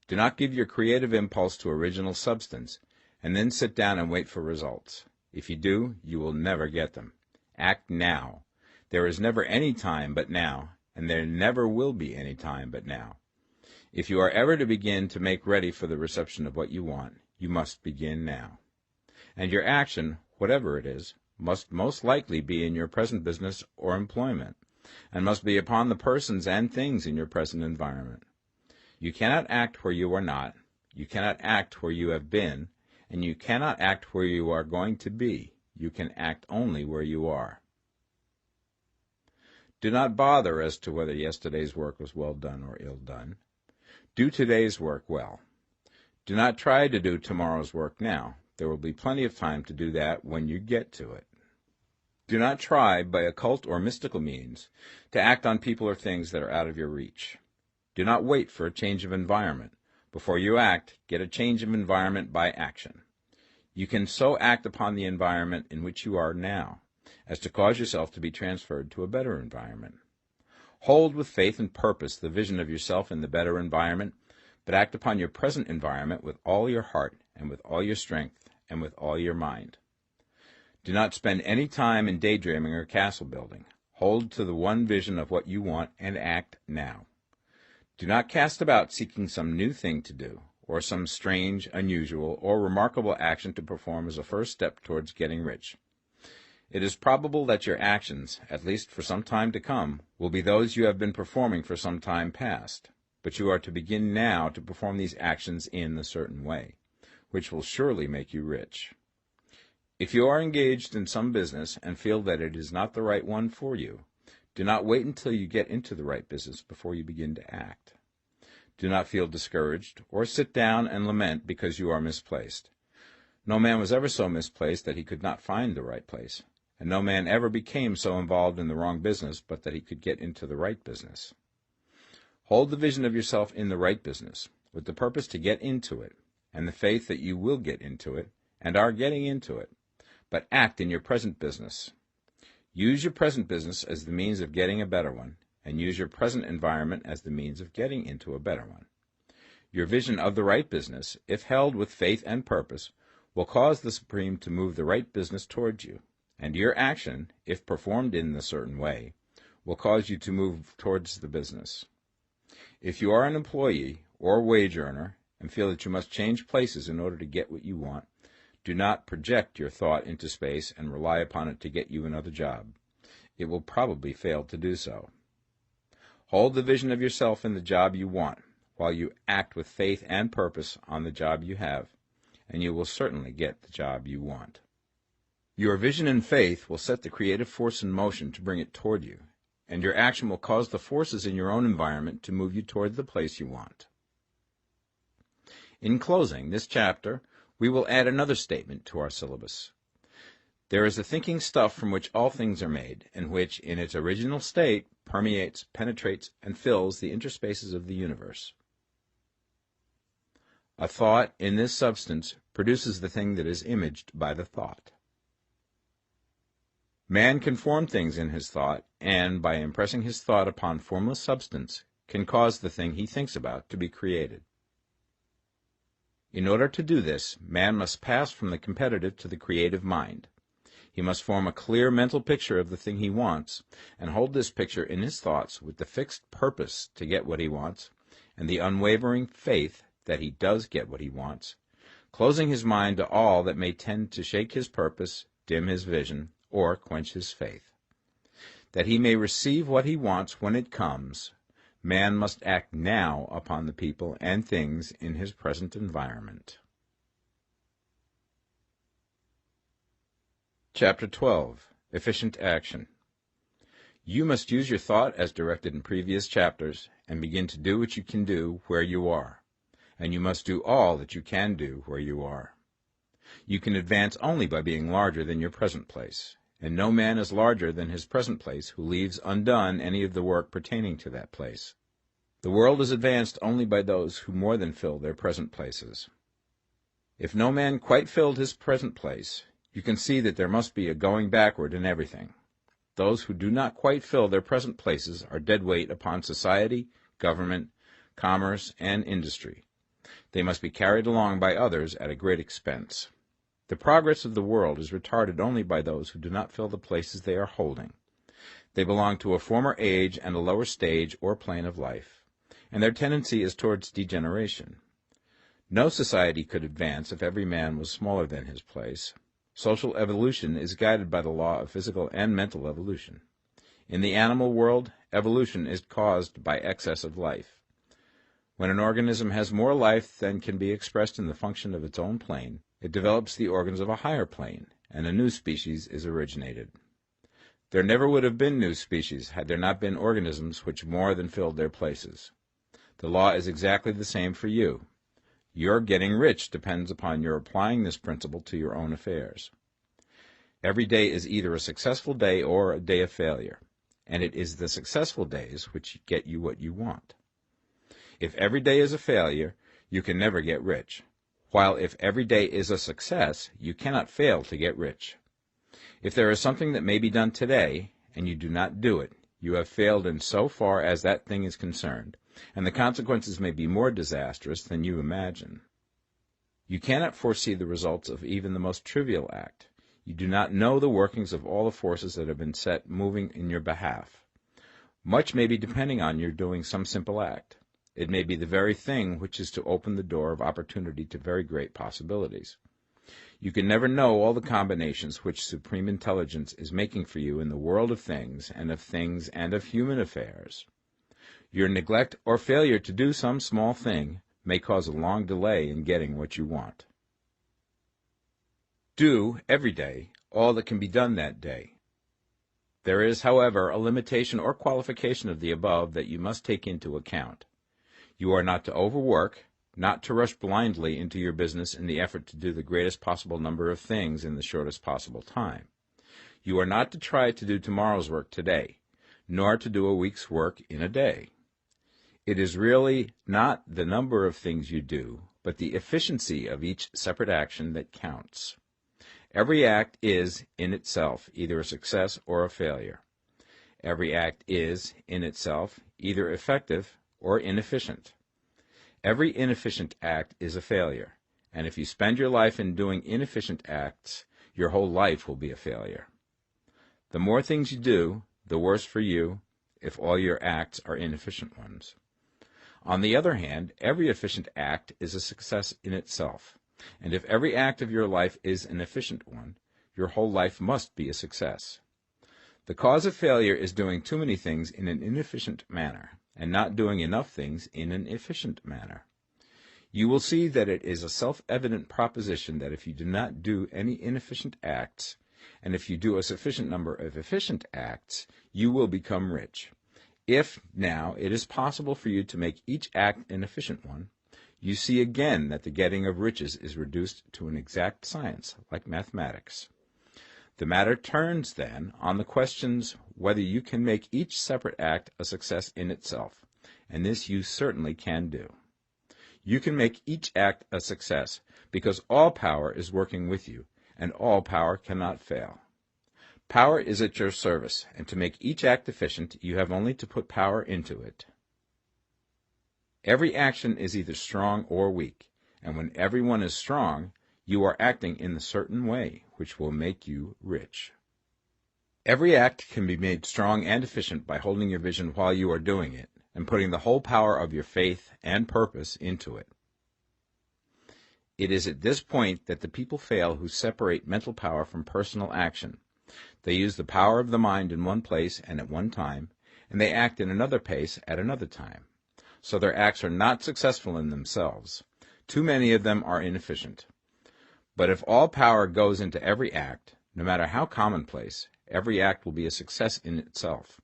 Do not give your creative impulse to original substance, and then sit down and wait for results. If you do, you will never get them. Act now. There is never any time but now, and there never will be any time but now. If you are ever to begin to make ready for the reception of what you want, you must begin now. And your action, whatever it is, must most likely be in your present business or employment, and must be upon the persons and things in your present environment. You cannot act where you are not, you cannot act where you have been, and you cannot act where you are going to be. You can act only where you are. Do not bother as to whether yesterday's work was well done or ill done. Do today's work well. Do not try to do tomorrow's work now. There will be plenty of time to do that when you get to it. Do not try, by occult or mystical means, to act on people or things that are out of your reach. Do not wait for a change of environment. Before you act, get a change of environment by action. You can so act upon the environment in which you are now as to cause yourself to be transferred to a better environment. Hold with faith and purpose the vision of yourself in the better environment, but act upon your present environment with all your heart and with all your strength and with all your mind. Do not spend any time in daydreaming or castle building. Hold to the one vision of what you want and act now. Do not cast about seeking some new thing to do, or some strange, unusual, or remarkable action to perform as a first step towards getting rich. It is probable that your actions, at least for some time to come, will be those you have been performing for some time past, but you are to begin now to perform these actions in a certain way, which will surely make you rich. If you are engaged in some business and feel that it is not the right one for you, do not wait until you get into the right business before you begin to act. Do not feel discouraged or sit down and lament because you are misplaced. No man was ever so misplaced that he could not find the right place, and no man ever became so involved in the wrong business but that he could get into the right business. Hold the vision of yourself in the right business, with the purpose to get into it, and the faith that you will get into it and are getting into it, but act in your present business. Use your present business as the means of getting a better one, and use your present environment as the means of getting into a better one. Your vision of the right business, if held with faith and purpose, will cause the Supreme to move the right business towards you, and your action, if performed in a certain way, will cause you to move towards the business. If you are an employee or wage earner and feel that you must change places in order to get what you want, do not project your thought into space and rely upon it to get you another job. It will probably fail to do so. Hold the vision of yourself in the job you want, while you act with faith and purpose on the job you have, and you will certainly get the job you want. Your vision and faith will set the creative force in motion to bring it toward you, and your action will cause the forces in your own environment to move you toward the place you want. In closing this chapter, we will add another statement to our syllabus. There is a thinking stuff from which all things are made, and which, in its original state, permeates, penetrates, and fills the interspaces of the universe. A thought in this substance produces the thing that is imaged by the thought. Man can form things in his thought, and, by impressing his thought upon formless substance, can cause the thing he thinks about to be created. In order to do this, man must pass from the competitive to the creative mind. He must form a clear mental picture of the thing he wants, and hold this picture in his thoughts with the fixed purpose to get what he wants, and the unwavering faith that he does get what he wants, closing his mind to all that may tend to shake his purpose, dim his vision, or quench his faith. That he may receive what he wants when it comes, man must act now upon the people and things in his present environment. Chapter 12. Efficient Action. You must use your thought as directed in previous chapters and begin to do what you can do where you are, and you must do all that you can do where you are. You can advance only by being larger than your present place, and no man is larger than his present place who leaves undone any of the work pertaining to that place. The world is advanced only by those who more than fill their present places. If no man quite filled his present place, you can see that there must be a going backward in everything. Those who do not quite fill their present places are dead weight upon society, government, commerce, and industry. They must be carried along by others at a great expense. The progress of the world is retarded only by those who do not fill the places they are holding. They belong to a former age and a lower stage or plane of life, and their tendency is towards degeneration. No society could advance if every man was smaller than his place. Social evolution is guided by the law of physical and mental evolution. In the animal world, evolution is caused by excess of life. When an organism has more life than can be expressed in the function of its own plane, it develops the organs of a higher plane, and a new species is originated. There never would have been new species had there not been organisms which more than filled their places. The law is exactly the same for you. Your getting rich depends upon your applying this principle to your own affairs. Every day is either a successful day or a day of failure, and it is the successful days which get you what you want. If every day is a failure, you can never get rich, while if every day is a success, you cannot fail to get rich. If there is something that may be done today, and you do not do it, you have failed in so far as that thing is concerned, and the consequences may be more disastrous than you imagine. You cannot foresee the results of even the most trivial act. You do not know the workings of all the forces that have been set moving in your behalf. Much may be depending on your doing some simple act. It may be the very thing which is to open the door of opportunity to very great possibilities. You can never know all the combinations which Supreme Intelligence is making for you in the world of things and of human affairs. Your neglect or failure to do some small thing may cause a long delay in getting what you want. Do, every day, all that can be done that day. There is, however, a limitation or qualification of the above that you must take into account. You are not to overwork, not to rush blindly into your business in the effort to do the greatest possible number of things in the shortest possible time. You are not to try to do tomorrow's work today, nor to do a week's work in a day. It is really not the number of things you do, but the efficiency of each separate action that counts. Every act is, in itself, either a success or a failure. Every act is, in itself, either effective or inefficient. Every inefficient act is a failure, and if you spend your life in doing inefficient acts, your whole life will be a failure. The more things you do, the worse for you if all your acts are inefficient ones. On the other hand, every efficient act is a success in itself, and if every act of your life is an efficient one, your whole life must be a success. The cause of failure is doing too many things in an inefficient manner, and not doing enough things in an efficient manner. You will see that it is a self-evident proposition that if you do not do any inefficient acts, and if you do a sufficient number of efficient acts, you will become rich. If, now, it is possible for you to make each act an efficient one, you see again that the getting of riches is reduced to an exact science, like mathematics. The matter turns, then, on the questions whether you can make each separate act a success in itself, and this you certainly can do. You can make each act a success because all power is working with you, and all power cannot fail. Power is at your service, and to make each act efficient, you have only to put power into it. Every action is either strong or weak, and when everyone is strong, you are acting in a certain way, which will make you rich. Every act can be made strong and efficient by holding your vision while you are doing it, and putting the whole power of your faith and purpose into it. It is at this point that the people fail who separate mental power from personal action. They use the power of the mind in one place and at one time, and they act in another place at another time. So their acts are not successful in themselves. Too many of them are inefficient. But if all power goes into every act, no matter how commonplace, every act will be a success in itself.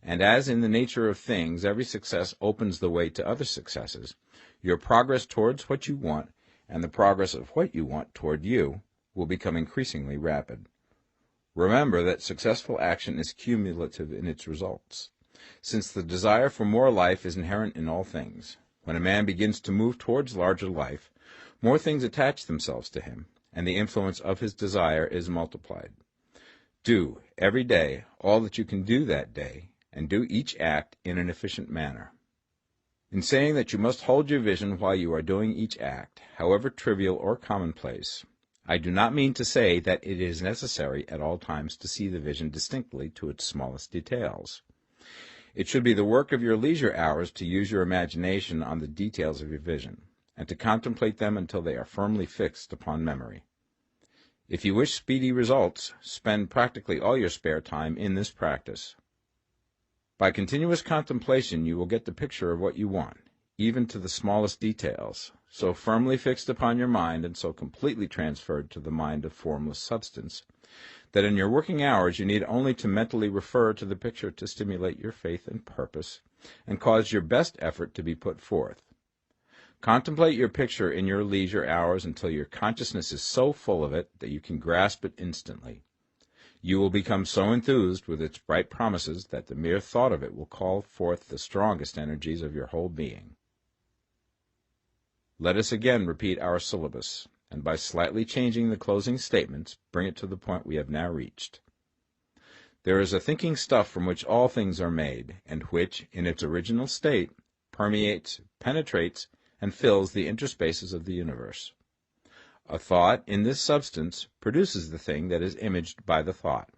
And as in the nature of things, every success opens the way to other successes, your progress towards what you want and the progress of what you want toward you will become increasingly rapid. Remember that successful action is cumulative in its results. Since the desire for more life is inherent in all things, when a man begins to move towards larger life, more things attach themselves to him, and the influence of his desire is multiplied. Do, every day, all that you can do that day, and do each act in an efficient manner. In saying that you must hold your vision while you are doing each act, however trivial or commonplace, I do not mean to say that it is necessary at all times to see the vision distinctly to its smallest details. It should be the work of your leisure hours to use your imagination on the details of your vision, and to contemplate them until they are firmly fixed upon memory. If you wish speedy results, spend practically all your spare time in this practice. By continuous contemplation you will get the picture of what you want, even to the smallest details, so firmly fixed upon your mind and so completely transferred to the mind of formless substance, that in your working hours you need only to mentally refer to the picture to stimulate your faith and purpose, and cause your best effort to be put forth. Contemplate your picture in your leisure hours until your consciousness is so full of it that you can grasp it instantly. You will become so enthused with its bright promises that the mere thought of it will call forth the strongest energies of your whole being. Let us again repeat our syllabus, and by slightly changing the closing statements, bring it to the point we have now reached. There is a thinking stuff from which all things are made, and which, in its original state, permeates, penetrates, and fills the interspaces of the universe. A thought in this substance produces the thing that is imaged by the thought.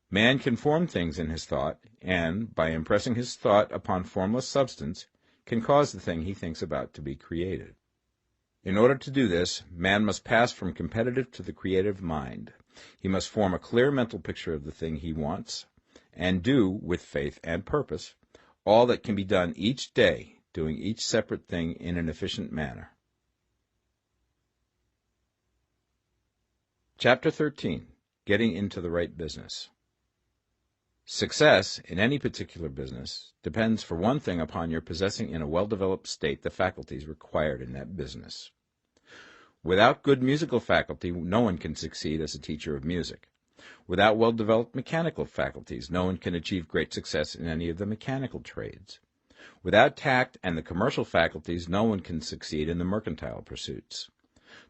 Man can form things in his thought, and, by impressing his thought upon formless substance, can cause the thing he thinks about to be created. In order to do this, man must pass from competitive to the creative mind. He must form a clear mental picture of the thing he wants, and do, with faith and purpose, all that can be done each day, doing each separate thing in an efficient manner. Chapter 13. Getting into the right business. Success in any particular business depends for one thing upon your possessing in a well-developed state the faculties required in that business. Without good musical faculty, no one can succeed as a teacher of music. Without well-developed mechanical faculties, no one can achieve great success in any of the mechanical trades. Without tact and the commercial faculties, no one can succeed in the mercantile pursuits.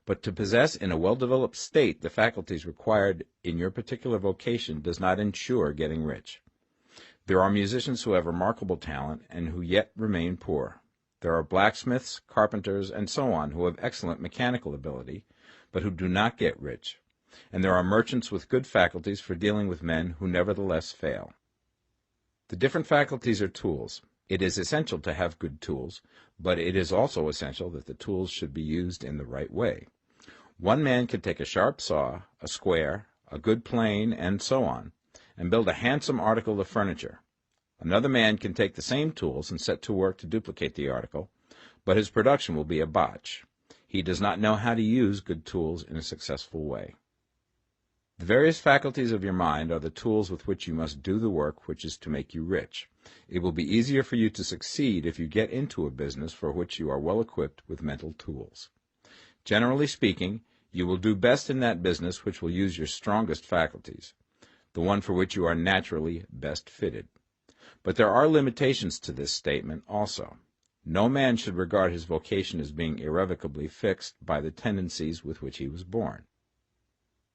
But to possess in a well-developed state the faculties required in your particular vocation does not ensure getting rich. There are musicians who have remarkable talent and who yet remain poor. There are blacksmiths, carpenters, and so on who have excellent mechanical ability, but who do not get rich. And there are merchants with good faculties for dealing with men who nevertheless fail. The different faculties are tools. It is essential to have good tools, but it is also essential that the tools should be used in the right way. One man can take a sharp saw, a square, a good plane, and so on, and build a handsome article of furniture. Another man can take the same tools and set to work to duplicate the article, but his production will be a botch. He does not know how to use good tools in a successful way. The various faculties of your mind are the tools with which you must do the work which is to make you rich. It will be easier for you to succeed if you get into a business for which you are well equipped with mental tools. Generally speaking, you will do best in that business which will use your strongest faculties, the one for which you are naturally best fitted. But there are limitations to this statement also. No man should regard his vocation as being irrevocably fixed by the tendencies with which he was born.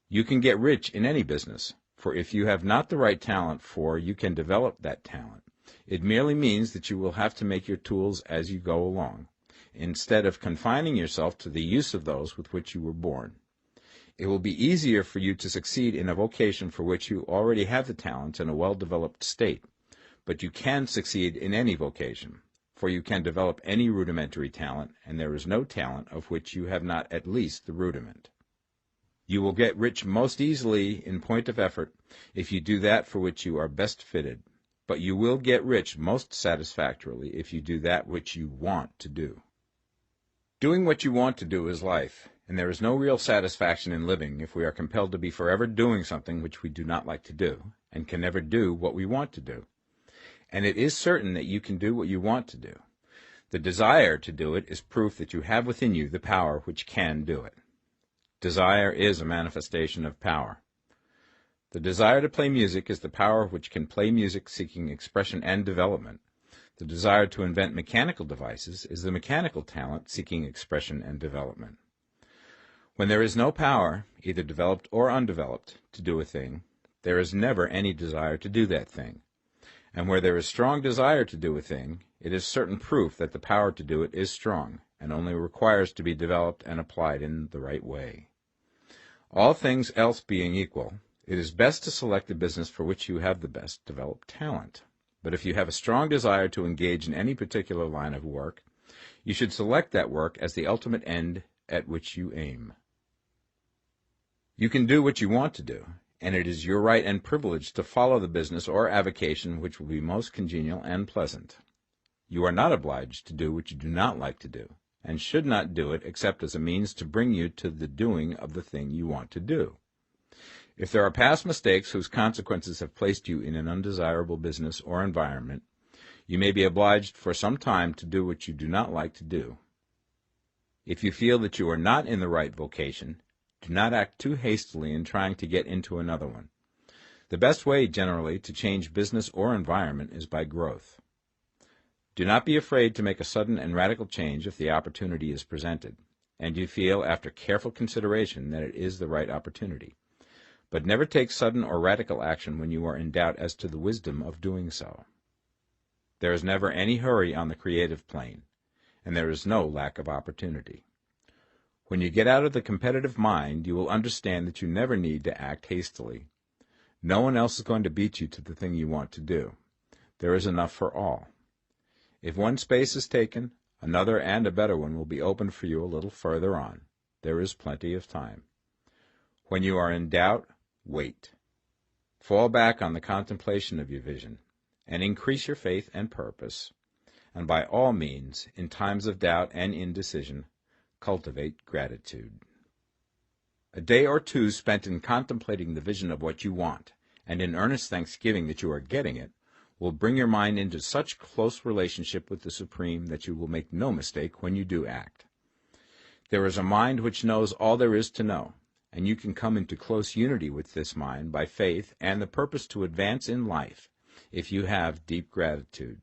You can get rich in any business, for if you have not the right talent you can develop that talent. It merely means that you will have to make your tools as you go along, instead of confining yourself to the use of those with which you were born. It will be easier for you to succeed in a vocation for which you already have the talents in a well-developed state, but you can succeed in any vocation, for you can develop any rudimentary talent, and there is no talent of which you have not at least the rudiment. You will get rich most easily in point of effort if you do that for which you are best fitted, but you will get rich most satisfactorily if you do that which you want to do. Doing what you want to do is life, and there is no real satisfaction in living if we are compelled to be forever doing something which we do not like to do, and can never do what we want to do. And it is certain that you can do what you want to do. The desire to do it is proof that you have within you the power which can do it. Desire is a manifestation of power. The desire to play music is the power which can play music seeking expression and development. The desire to invent mechanical devices is the mechanical talent seeking expression and development. When there is no power, either developed or undeveloped, to do a thing, there is never any desire to do that thing. And where there is strong desire to do a thing, it is certain proof that the power to do it is strong, and only requires to be developed and applied in the right way. All things else being equal, it is best to select the business for which you have the best developed talent. But if you have a strong desire to engage in any particular line of work, you should select that work as the ultimate end at which you aim. You can do what you want to do, and it is your right and privilege to follow the business or avocation which will be most congenial and pleasant. You are not obliged to do what you do not like to do, and should not do it except as a means to bring you to the doing of the thing you want to do. If there are past mistakes whose consequences have placed you in an undesirable business or environment, you may be obliged for some time to do what you do not like to do. If you feel that you are not in the right vocation, do not act too hastily in trying to get into another one. The best way, generally, to change business or environment is by growth. Do not be afraid to make a sudden and radical change if the opportunity is presented, and you feel after careful consideration that it is the right opportunity. But never take sudden or radical action when you are in doubt as to the wisdom of doing so. There is never any hurry on the creative plane, and there is no lack of opportunity. When you get out of the competitive mind, you will understand that you never need to act hastily. No one else is going to beat you to the thing you want to do. There is enough for all. If one space is taken, another and a better one will be opened for you a little further on. There is plenty of time. When you are in doubt, wait. Fall back on the contemplation of your vision, and increase your faith and purpose. And by all means, in times of doubt and indecision, cultivate gratitude. A day or two spent in contemplating the vision of what you want, and in earnest thanksgiving that you are getting it, will bring your mind into such close relationship with the Supreme that you will make no mistake when you do act. There is a mind which knows all there is to know, and you can come into close unity with this mind by faith and the purpose to advance in life if you have deep gratitude.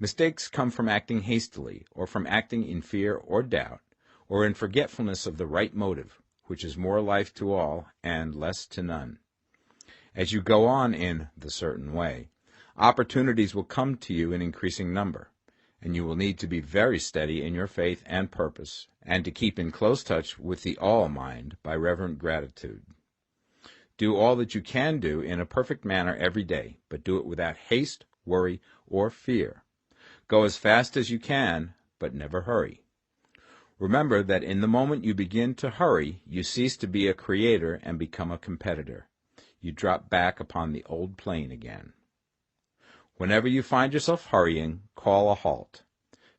Mistakes come from acting hastily, or from acting in fear or doubt, or in forgetfulness of the right motive, which is more life to all and less to none. As you go on in the certain way, opportunities will come to you in increasing number, and you will need to be very steady in your faith and purpose, and to keep in close touch with the all mind by reverent gratitude. Do all that you can do in a perfect manner every day, but do it without haste, worry, or fear. Go as fast as you can, but never hurry. Remember that in the moment you begin to hurry, you cease to be a creator and become a competitor. You drop back upon the old plane again. Whenever you find yourself hurrying, call a halt.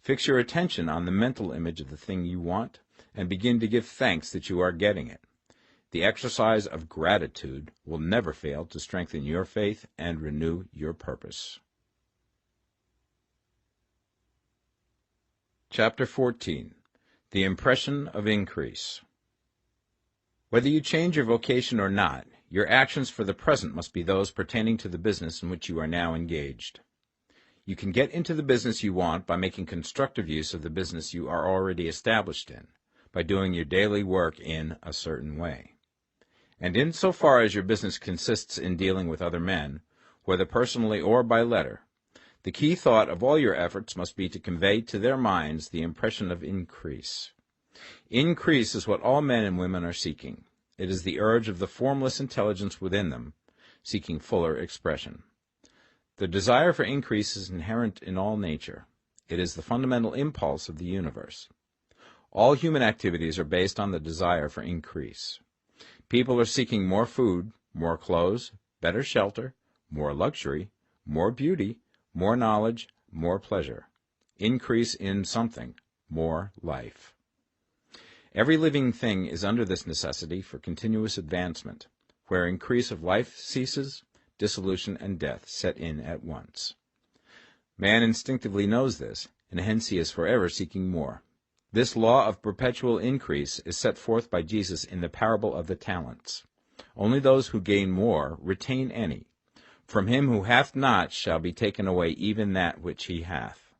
Fix your attention on the mental image of the thing you want, and begin to give thanks that you are getting it. The exercise of gratitude will never fail to strengthen your faith and renew your purpose. Chapter 14. The Impression of Increase. Whether you change your vocation or not, your actions for the present must be those pertaining to the business in which you are now engaged. You can get into the business you want by making constructive use of the business you are already established in, by doing your daily work in a certain way. And insofar as your business consists in dealing with other men, whether personally or by letter, the key thought of all your efforts must be to convey to their minds the impression of increase. Increase is what all men and women are seeking. It is the urge of the formless intelligence within them, seeking fuller expression. The desire for increase is inherent in all nature. It is the fundamental impulse of the universe. All human activities are based on the desire for increase. People are seeking more food, more clothes, better shelter, more luxury, more beauty, more knowledge, more pleasure. Increase in something, more life. Every living thing is under this necessity for continuous advancement. Where increase of life ceases, dissolution and death set in at once. Man instinctively knows this, and hence he is forever seeking more. This law of perpetual increase is set forth by Jesus in the parable of the talents. Only those who gain more retain any. From him who hath not shall be taken away even that which he hath.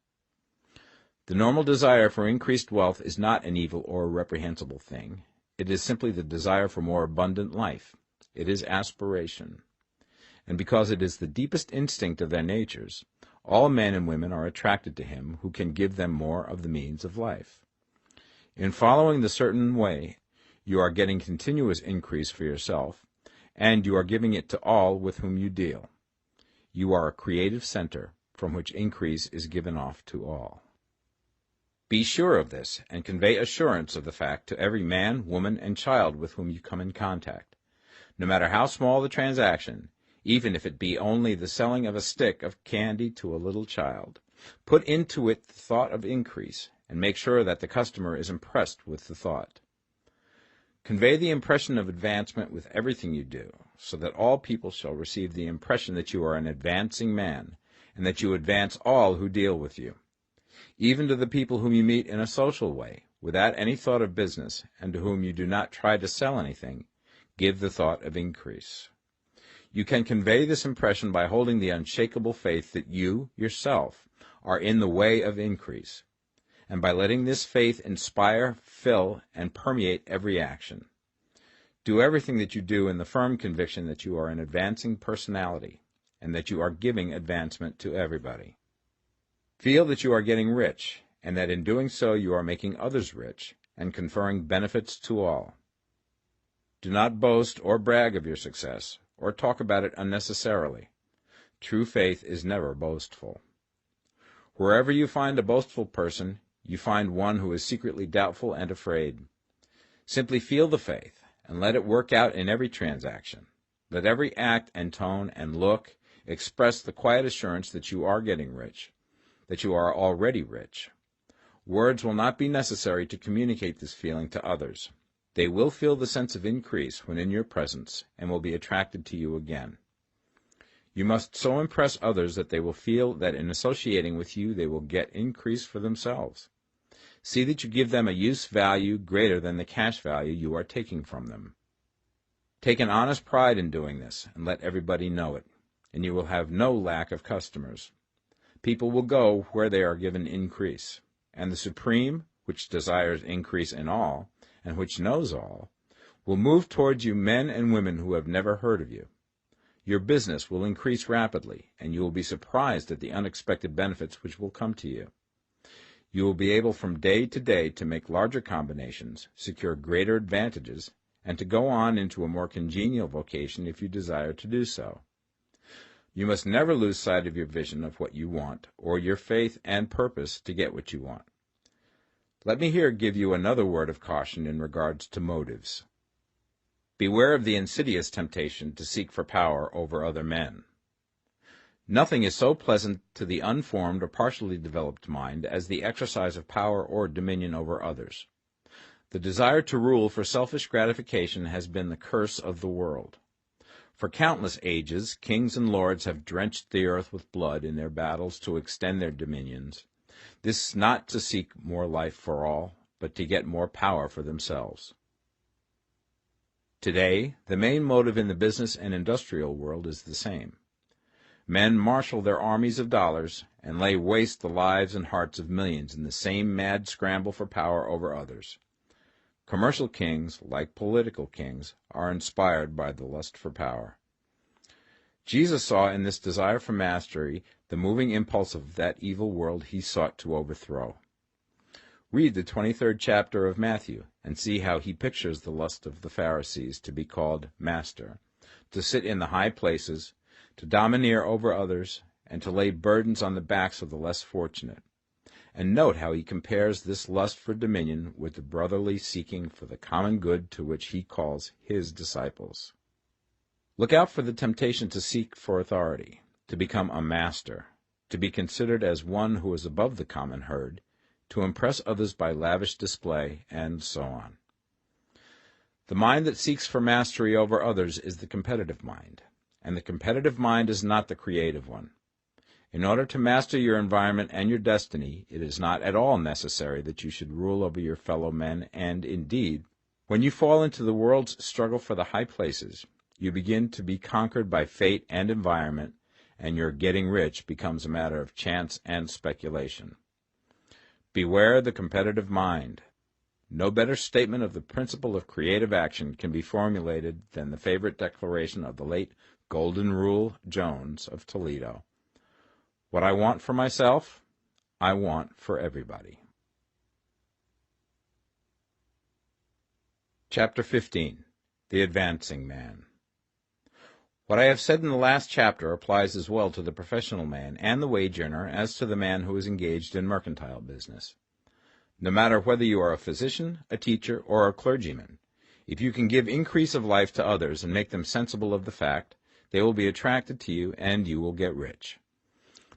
The normal desire for increased wealth is not an evil or a reprehensible thing. It is simply the desire for more abundant life. It is aspiration. And because it is the deepest instinct of their natures, all men and women are attracted to him who can give them more of the means of life. In following the certain way, you are getting continuous increase for yourself, and you are giving it to all with whom you deal. You are a creative center from which increase is given off to all. Be sure of this, and convey assurance of the fact to every man, woman, and child with whom you come in contact. No matter how small the transaction, even if it be only the selling of a stick of candy to a little child, put into it the thought of increase, and make sure that the customer is impressed with the thought. Convey the impression of advancement with everything you do, so that all people shall receive the impression that you are an advancing man, and that you advance all who deal with you. Even to the people whom you meet in a social way, without any thought of business, and to whom you do not try to sell anything, give the thought of increase. You can convey this impression by holding the unshakable faith that you, yourself, are in the way of increase, and by letting this faith inspire, fill, and permeate every action. Do everything that you do in the firm conviction that you are an advancing personality, and that you are giving advancement to everybody. Feel that you are getting rich, and that in doing so you are making others rich, and conferring benefits to all. Do not boast or brag of your success, or talk about it unnecessarily. True faith is never boastful. Wherever you find a boastful person, you find one who is secretly doubtful and afraid. Simply feel the faith, and let it work out in every transaction. Let every act and tone and look express the quiet assurance that you are getting rich, that you are already rich. Words will not be necessary to communicate this feeling to others. They will feel the sense of increase when in your presence, and will be attracted to you again. You must so impress others that they will feel that in associating with you they will get increase for themselves. See that you give them a use value greater than the cash value you are taking from them. Take an honest pride in doing this, and let everybody know it, and you will have no lack of customers. People will go where they are given increase, and the Supreme, which desires increase in all, and which knows all, will move towards you men and women who have never heard of you. Your business will increase rapidly, and you will be surprised at the unexpected benefits which will come to you. You will be able from day to day to make larger combinations, secure greater advantages, and to go on into a more congenial vocation if you desire to do so. You must never lose sight of your vision of what you want, or your faith and purpose to get what you want. Let me here give you another word of caution in regards to motives. Beware of the insidious temptation to seek for power over other men. Nothing is so pleasant to the unformed or partially developed mind as the exercise of power or dominion over others. The desire to rule for selfish gratification has been the curse of the world. For countless ages, kings and lords have drenched the earth with blood in their battles to extend their dominions. This not to seek more life for all, but to get more power for themselves. Today, the main motive in the business and industrial world is the same. Men marshal their armies of dollars and lay waste the lives and hearts of millions in the same mad scramble for power over others. Commercial kings, like political kings, are inspired by the lust for power. Jesus saw in this desire for mastery the moving impulse of that evil world he sought to overthrow. Read the 23rd chapter of Matthew and see how he pictures the lust of the Pharisees to be called master, to sit in the high places, to domineer over others, and to lay burdens on the backs of the less fortunate. And note how he compares this lust for dominion with the brotherly seeking for the common good to which he calls his disciples. Look out for the temptation to seek for authority, to become a master, to be considered as one who is above the common herd, to impress others by lavish display, and so on. The mind that seeks for mastery over others is the competitive mind, and the competitive mind is not the creative one. In order to master your environment and your destiny, it is not at all necessary that you should rule over your fellow men, and indeed, when you fall into the world's struggle for the high places, you begin to be conquered by fate and environment, and your getting rich becomes a matter of chance and speculation. Beware the competitive mind. No better statement of the principle of creative action can be formulated than the favorite declaration of the late Golden Rule Jones of Toledo. What I want for myself, I want for everybody. Chapter 15. The Advancing Man. What I have said in the last chapter applies as well to the professional man and the wage earner as to the man who is engaged in mercantile business. No matter whether you are a physician, a teacher, or a clergyman, if you can give increase of life to others and make them sensible of the fact, they will be attracted to you and you will get rich.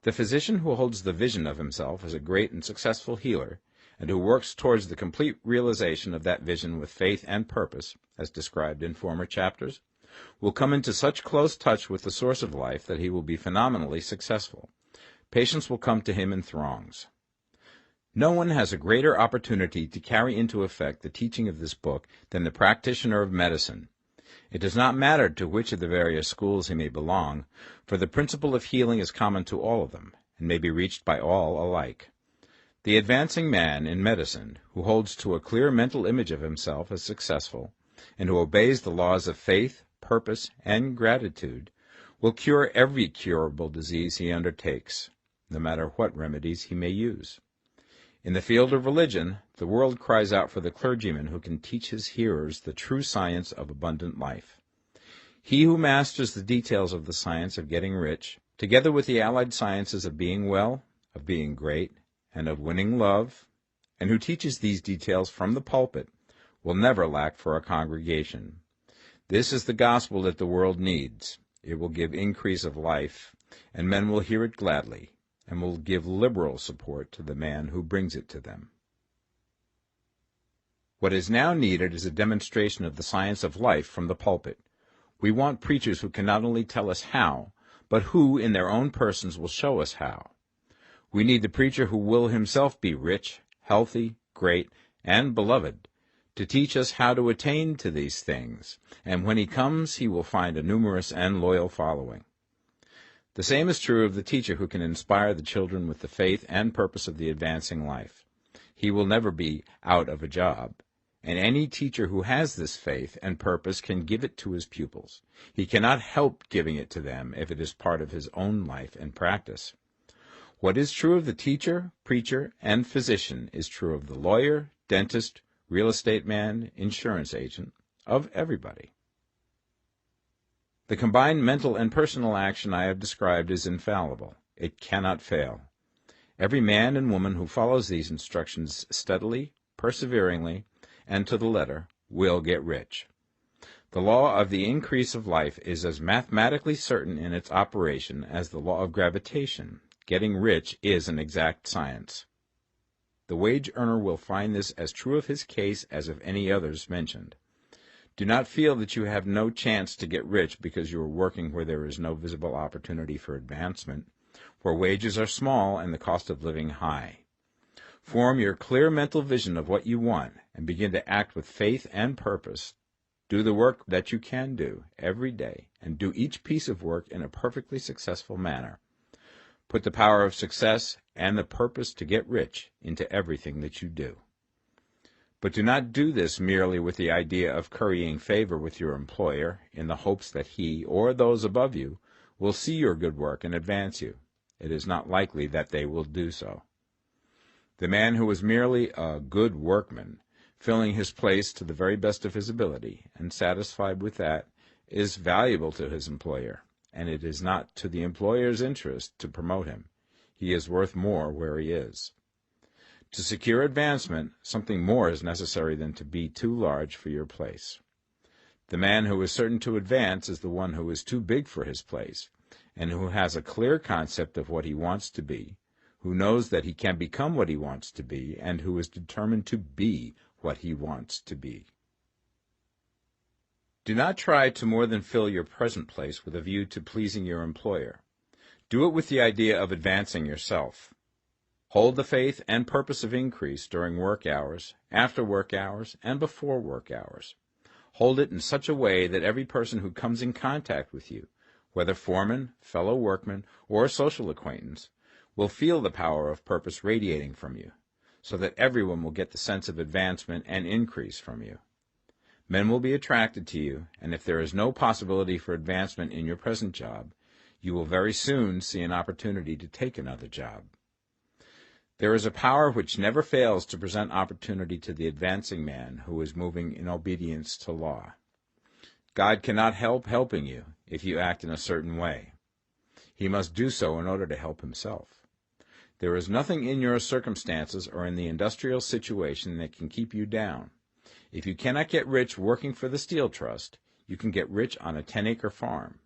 The physician who holds the vision of himself as a great and successful healer, and who works towards the complete realization of that vision with faith and purpose, as described in former chapters, will come into such close touch with the source of life that he will be phenomenally successful. Patients will come to him in throngs. No one has a greater opportunity to carry into effect the teaching of this book than the practitioner of medicine. It does not matter to which of the various schools he may belong, for the principle of healing is common to all of them, and may be reached by all alike. The advancing man in medicine, who holds to a clear mental image of himself as successful, and who obeys the laws of faith, purpose, and gratitude, will cure every curable disease he undertakes, no matter what remedies he may use. In the field of religion, the world cries out for the clergyman who can teach his hearers the true science of abundant life. He who masters the details of the science of getting rich, together with the allied sciences of being well, of being great, and of winning love, and who teaches these details from the pulpit, will never lack for a congregation. This is the gospel that the world needs. It will give increase of life, and men will hear it gladly, and will give liberal support to the man who brings it to them. What is now needed is a demonstration of the science of life from the pulpit. We want preachers who can not only tell us how, but who, in their own persons, will show us how. We need the preacher who will himself be rich, healthy, great, and beloved, to teach us how to attain to these things, and when he comes he will find a numerous and loyal following. The same is true of the teacher who can inspire the children with the faith and purpose of the advancing life. He will never be out of a job. And any teacher who has this faith and purpose can give it to his pupils. He cannot help giving it to them if it is part of his own life and practice. What is true of the teacher, preacher, and physician is true of the lawyer, dentist, real estate man, insurance agent, of everybody. The combined mental and personal action I have described is infallible. It cannot fail. Every man and woman who follows these instructions steadily, perseveringly, and to the letter, will get rich. The law of the increase of life is as mathematically certain in its operation as the law of gravitation. Getting rich is an exact science. The wage earner will find this as true of his case as of any others mentioned. Do not feel that you have no chance to get rich because you are working where there is no visible opportunity for advancement, where wages are small and the cost of living high. Form your clear mental vision of what you want and begin to act with faith and purpose. Do the work that you can do every day and do each piece of work in a perfectly successful manner. Put the power of success and the purpose to get rich into everything that you do. But do not do this merely with the idea of currying favor with your employer in the hopes that he or those above you will see your good work and advance you. It is not likely that they will do so. The man who is merely a good workman, filling his place to the very best of his ability, and satisfied with that, is valuable to his employer, and it is not to the employer's interest to promote him. He is worth more where he is. To secure advancement, something more is necessary than to be too large for your place. The man who is certain to advance is the one who is too big for his place, and who has a clear concept of what he wants to be, who knows that he can become what he wants to be, and who is determined to be what he wants to be. Do not try to more than fill your present place with a view to pleasing your employer. Do it with the idea of advancing yourself. Hold the faith and purpose of increase during work hours, after work hours, and before work hours. Hold it in such a way that every person who comes in contact with you, whether foreman, fellow workman, or social acquaintance, will feel the power of purpose radiating from you, so that everyone will get the sense of advancement and increase from you. Men will be attracted to you, and if there is no possibility for advancement in your present job, you will very soon see an opportunity to take another job. There is a power which never fails to present opportunity to the advancing man who is moving in obedience to law. God cannot help helping you if you act in a certain way. He must do so in order to help himself. There is nothing in your circumstances or in the industrial situation that can keep you down. If you cannot get rich working for the Steel Trust, you can get rich on a 10-acre farm.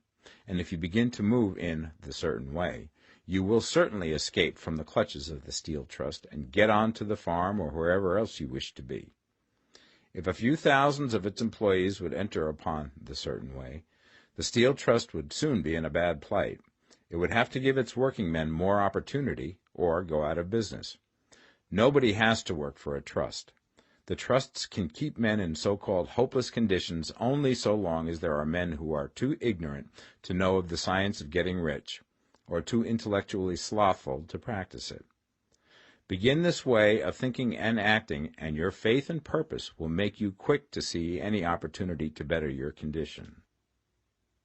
And if you begin to move in the certain way, you will certainly escape from the clutches of the Steel Trust and get on to the farm or wherever else you wish to be. If a few thousands of its employees would enter upon the certain way, the Steel Trust would soon be in a bad plight. It would have to give its working men more opportunity or go out of business. Nobody has to work for a trust. The trusts can keep men in so-called hopeless conditions only so long as there are men who are too ignorant to know of the science of getting rich, or too intellectually slothful to practice it. Begin this way of thinking and acting, and your faith and purpose will make you quick to see any opportunity to better your condition.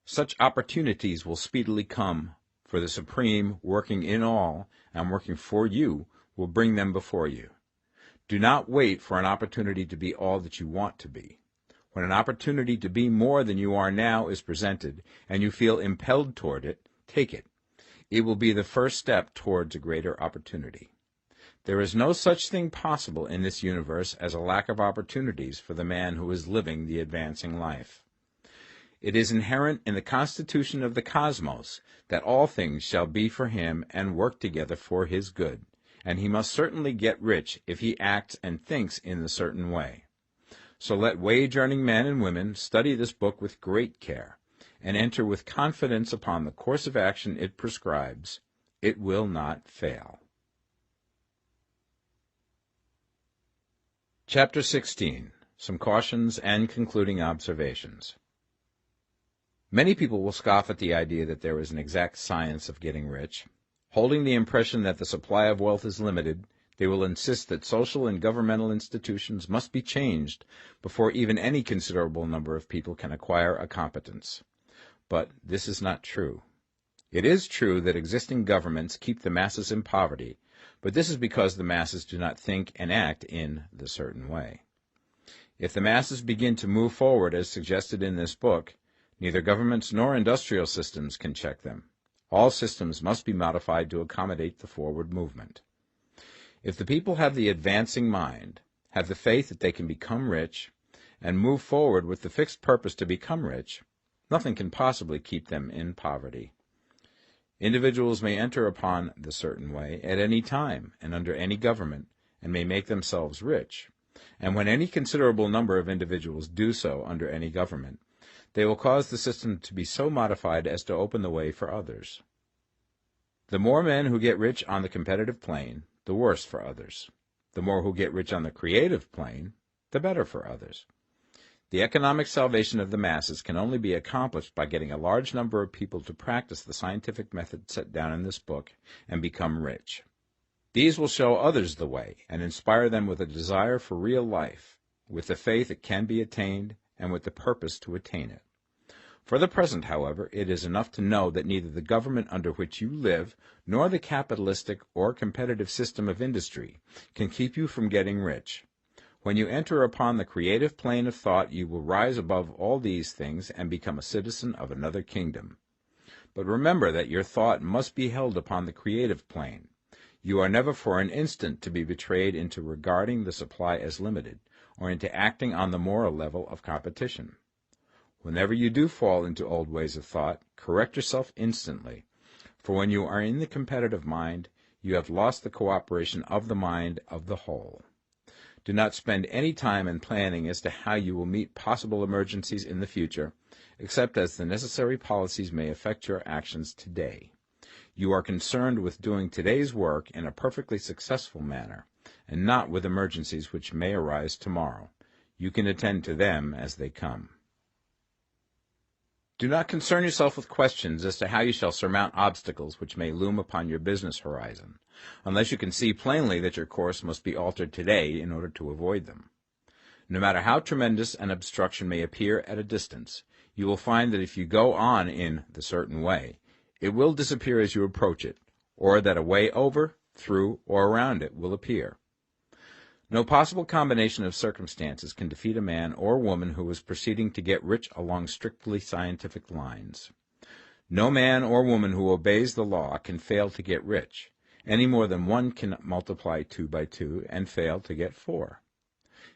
Such opportunities will speedily come, for the Supreme, working in all and working for you, will bring them before you. Do not wait for an opportunity to be all that you want to be. When an opportunity to be more than you are now is presented, and you feel impelled toward it, take it. It will be the first step towards a greater opportunity. There is no such thing possible in this universe as a lack of opportunities for the man who is living the advancing life. It is inherent in the constitution of the cosmos that all things shall be for him and work together for his good, and he must certainly get rich if he acts and thinks in the certain way. So let wage-earning men and women study this book with great care, and enter with confidence upon the course of action it prescribes. It will not fail. Chapter 16. Some Cautions and Concluding Observations. Many people will scoff at the idea that there is an exact science of getting rich. Holding the impression that the supply of wealth is limited, they will insist that social and governmental institutions must be changed before even any considerable number of people can acquire a competence. But this is not true. It is true that existing governments keep the masses in poverty, but this is because the masses do not think and act in the certain way. If the masses begin to move forward as suggested in this book, neither governments nor industrial systems can check them. All systems must be modified to accommodate the forward movement. If the people have the advancing mind, have the faith that they can become rich, and move forward with the fixed purpose to become rich, nothing can possibly keep them in poverty. Individuals may enter upon the certain way at any time and under any government, and may make themselves rich. And when any considerable number of individuals do so under any government, they will cause the system to be so modified as to open the way for others. The more men who get rich on the competitive plane, the worse for others. The more who get rich on the creative plane, the better for others. The economic salvation of the masses can only be accomplished by getting a large number of people to practice the scientific method set down in this book and become rich. These will show others the way and inspire them with a desire for real life, with the faith it can be attained, and with the purpose to attain it. For the present, however, it is enough to know that neither the government under which you live nor the capitalistic or competitive system of industry can keep you from getting rich. When you enter upon the creative plane of thought, you will rise above all these things and become a citizen of another kingdom. But remember that your thought must be held upon the creative plane. You are never for an instant to be betrayed into regarding the supply as limited, or into acting on the moral level of competition. Whenever you do fall into old ways of thought, correct yourself instantly, for when you are in the competitive mind, you have lost the cooperation of the mind of the whole. Do not spend any time in planning as to how you will meet possible emergencies in the future, except as the necessary policies may affect your actions today. You are concerned with doing today's work in a perfectly successful manner, and not with emergencies which may arise tomorrow. You can attend to them as they come. Do not concern yourself with questions as to how you shall surmount obstacles which may loom upon your business horizon, unless you can see plainly that your course must be altered today in order to avoid them. No matter how tremendous an obstruction may appear at a distance, you will find that if you go on in the certain way, it will disappear as you approach it, or that a way over, through, or around it will appear. No possible combination of circumstances can defeat a man or woman who is proceeding to get rich along strictly scientific lines. No man or woman who obeys the law can fail to get rich, any more than one can multiply 2 by 2 and fail to get 4.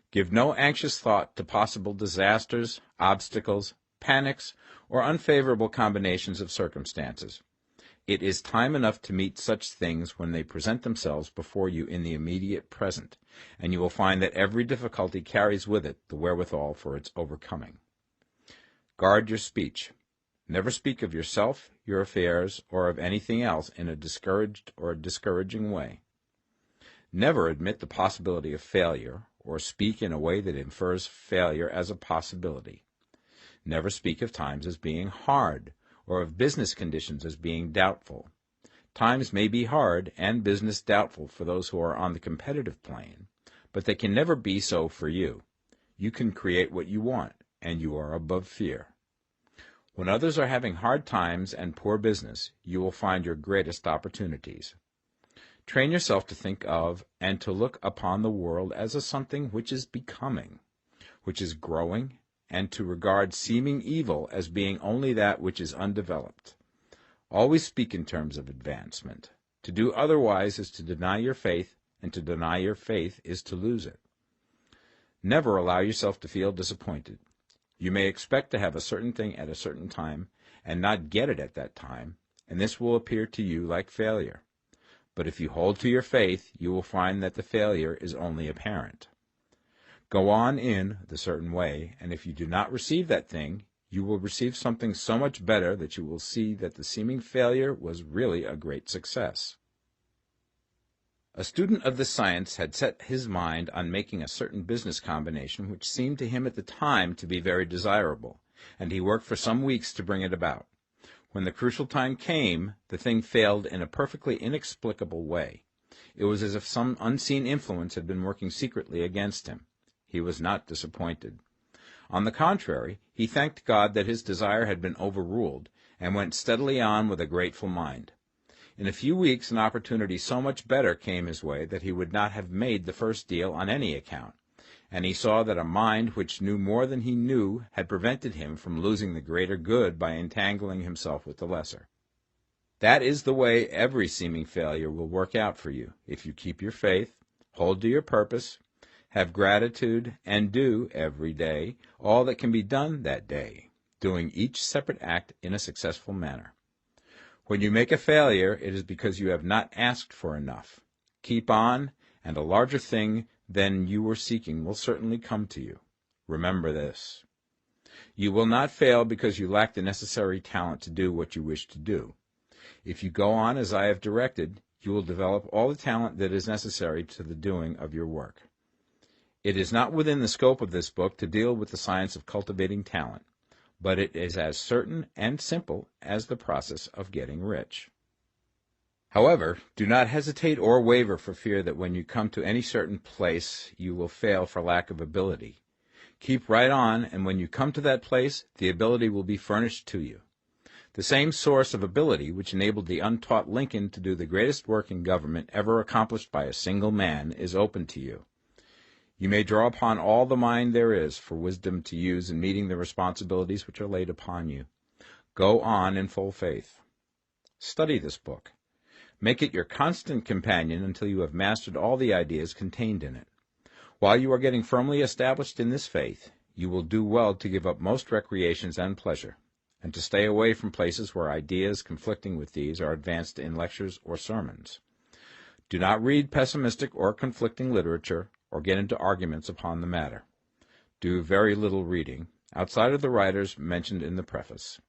Give no anxious thought to possible disasters, obstacles, panics, or unfavorable combinations of circumstances. It is time enough to meet such things when they present themselves before you in the immediate present, and you will find that every difficulty carries with it the wherewithal for its overcoming. Guard your speech. Never speak of yourself, your affairs, or of anything else in a discouraged or discouraging way. Never admit the possibility of failure, or speak in a way that infers failure as a possibility. Never speak of times as being hard, or of business conditions as being doubtful. Times may be hard and business doubtful for those who are on the competitive plane, but they can never be so for you. You can create what you want, and you are above fear. When others are having hard times and poor business, you will find your greatest opportunities. Train yourself to think of and to look upon the world as a something which is becoming, which is growing, and to regard seeming evil as being only that which is undeveloped. Always speak in terms of advancement. To do otherwise is to deny your faith, and to deny your faith is to lose it. Never allow yourself to feel disappointed. You may expect to have a certain thing at a certain time, and not get it at that time, and this will appear to you like failure. But if you hold to your faith, you will find that the failure is only apparent. Go on in the certain way, and if you do not receive that thing, you will receive something so much better that you will see that the seeming failure was really a great success. A student of this science had set his mind on making a certain business combination which seemed to him at the time to be very desirable, and he worked for some weeks to bring it about. When the crucial time came, the thing failed in a perfectly inexplicable way. It was as if some unseen influence had been working secretly against him. He was not disappointed. On the contrary, he thanked God that his desire had been overruled, and went steadily on with a grateful mind. In a few weeks an opportunity so much better came his way that he would not have made the first deal on any account, and he saw that a mind which knew more than he knew had prevented him from losing the greater good by entangling himself with the lesser. That is the way every seeming failure will work out for you, if you keep your faith, hold to your purpose, have gratitude, and do, every day, all that can be done that day, doing each separate act in a successful manner. When you make a failure, it is because you have not asked for enough. Keep on, and a larger thing than you were seeking will certainly come to you. Remember this. You will not fail because you lack the necessary talent to do what you wish to do. If you go on as I have directed, you will develop all the talent that is necessary to the doing of your work. It is not within the scope of this book to deal with the science of cultivating talent, but it is as certain and simple as the process of getting rich. However, do not hesitate or waver for fear that when you come to any certain place you will fail for lack of ability. Keep right on, and when you come to that place, the ability will be furnished to you. The same source of ability which enabled the untaught Lincoln to do the greatest work in government ever accomplished by a single man is open to you. You may draw upon all the mind there is for wisdom to use in meeting the responsibilities which are laid upon you. Go on in full faith. Study this book. Make it your constant companion until you have mastered all the ideas contained in it. While you are getting firmly established in this faith, you will do well to give up most recreations and pleasure, and to stay away from places where ideas conflicting with these are advanced in lectures or sermons. Do not read pessimistic or conflicting literature, or get into arguments upon the matter. Do very little reading, outside of the writers mentioned in the preface.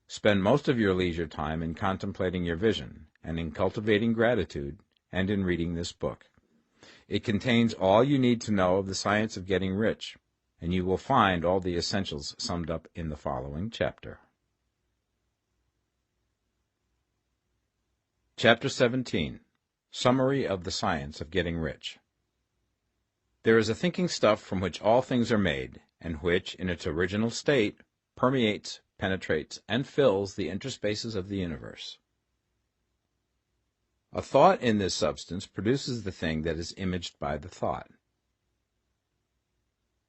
Spend most of your leisure time in contemplating your vision, and in cultivating gratitude, and in reading this book. It contains all you need to know of the science of getting rich, and you will find all the essentials summed up in the following chapter. Chapter 17. Summary of the Science of Getting Rich. There is a thinking stuff from which all things are made, and which, in its original state, permeates, penetrates, and fills the interspaces of the universe. A thought in this substance produces the thing that is imaged by the thought.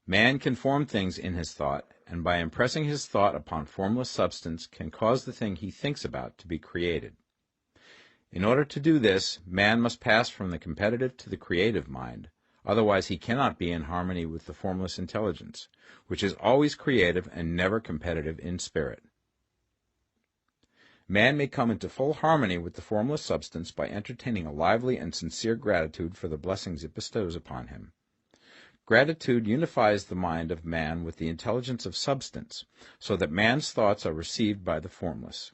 Man can form things in his thought, and by impressing his thought upon formless substance can cause the thing he thinks about to be created. In order to do this, man must pass from the competitive to the creative mind, otherwise he cannot be in harmony with the formless intelligence, which is always creative and never competitive in spirit. Man may come into full harmony with the formless substance by entertaining a lively and sincere gratitude for the blessings it bestows upon him. Gratitude unifies the mind of man with the intelligence of substance, so that man's thoughts are received by the formless.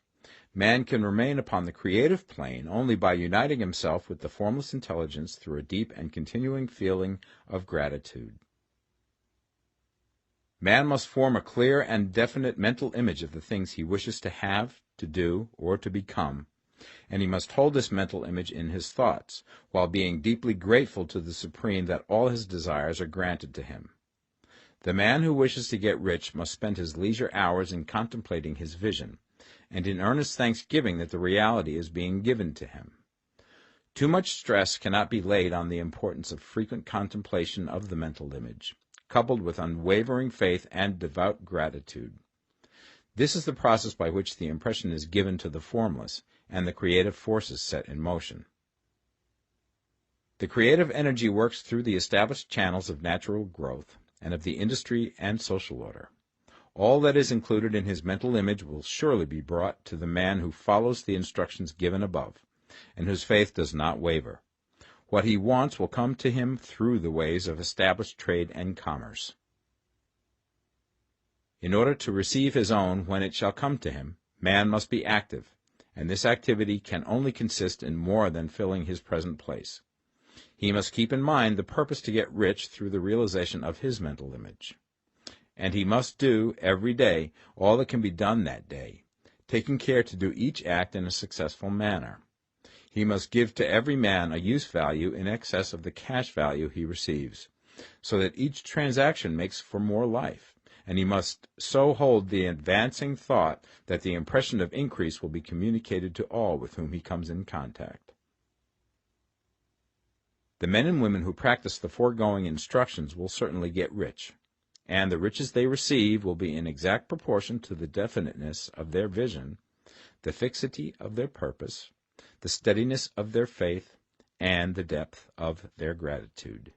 Man can remain upon the creative plane only by uniting himself with the formless intelligence through a deep and continuing feeling of gratitude. Man must form a clear and definite mental image of the things he wishes to have, to do, or to become, and he must hold this mental image in his thoughts, while being deeply grateful to the Supreme that all his desires are granted to him. The man who wishes to get rich must spend his leisure hours in contemplating his vision, and in earnest thanksgiving that the reality is being given to him. Too much stress cannot be laid on the importance of frequent contemplation of the mental image, coupled with unwavering faith and devout gratitude. This is the process by which the impression is given to the formless, and the creative forces set in motion. The creative energy works through the established channels of natural growth, and of the industry and social order. All that is included in his mental image will surely be brought to the man who follows the instructions given above, and whose faith does not waver. What he wants will come to him through the ways of established trade and commerce. In order to receive his own when it shall come to him, man must be active, and this activity can only consist in more than filling his present place. He must keep in mind the purpose to get rich through the realization of his mental image. and he must do every day all that can be done that day, taking care to do each act in a successful manner. He must give to every man a use value in excess of the cash value he receives, so that each transaction makes for more life, and he must so hold the advancing thought that the impression of increase will be communicated to all with whom he comes in contact. The men and women who practice the foregoing instructions will certainly get rich, and the riches they receive will be in exact proportion to the definiteness of their vision, the fixity of their purpose, the steadiness of their faith, and the depth of their gratitude.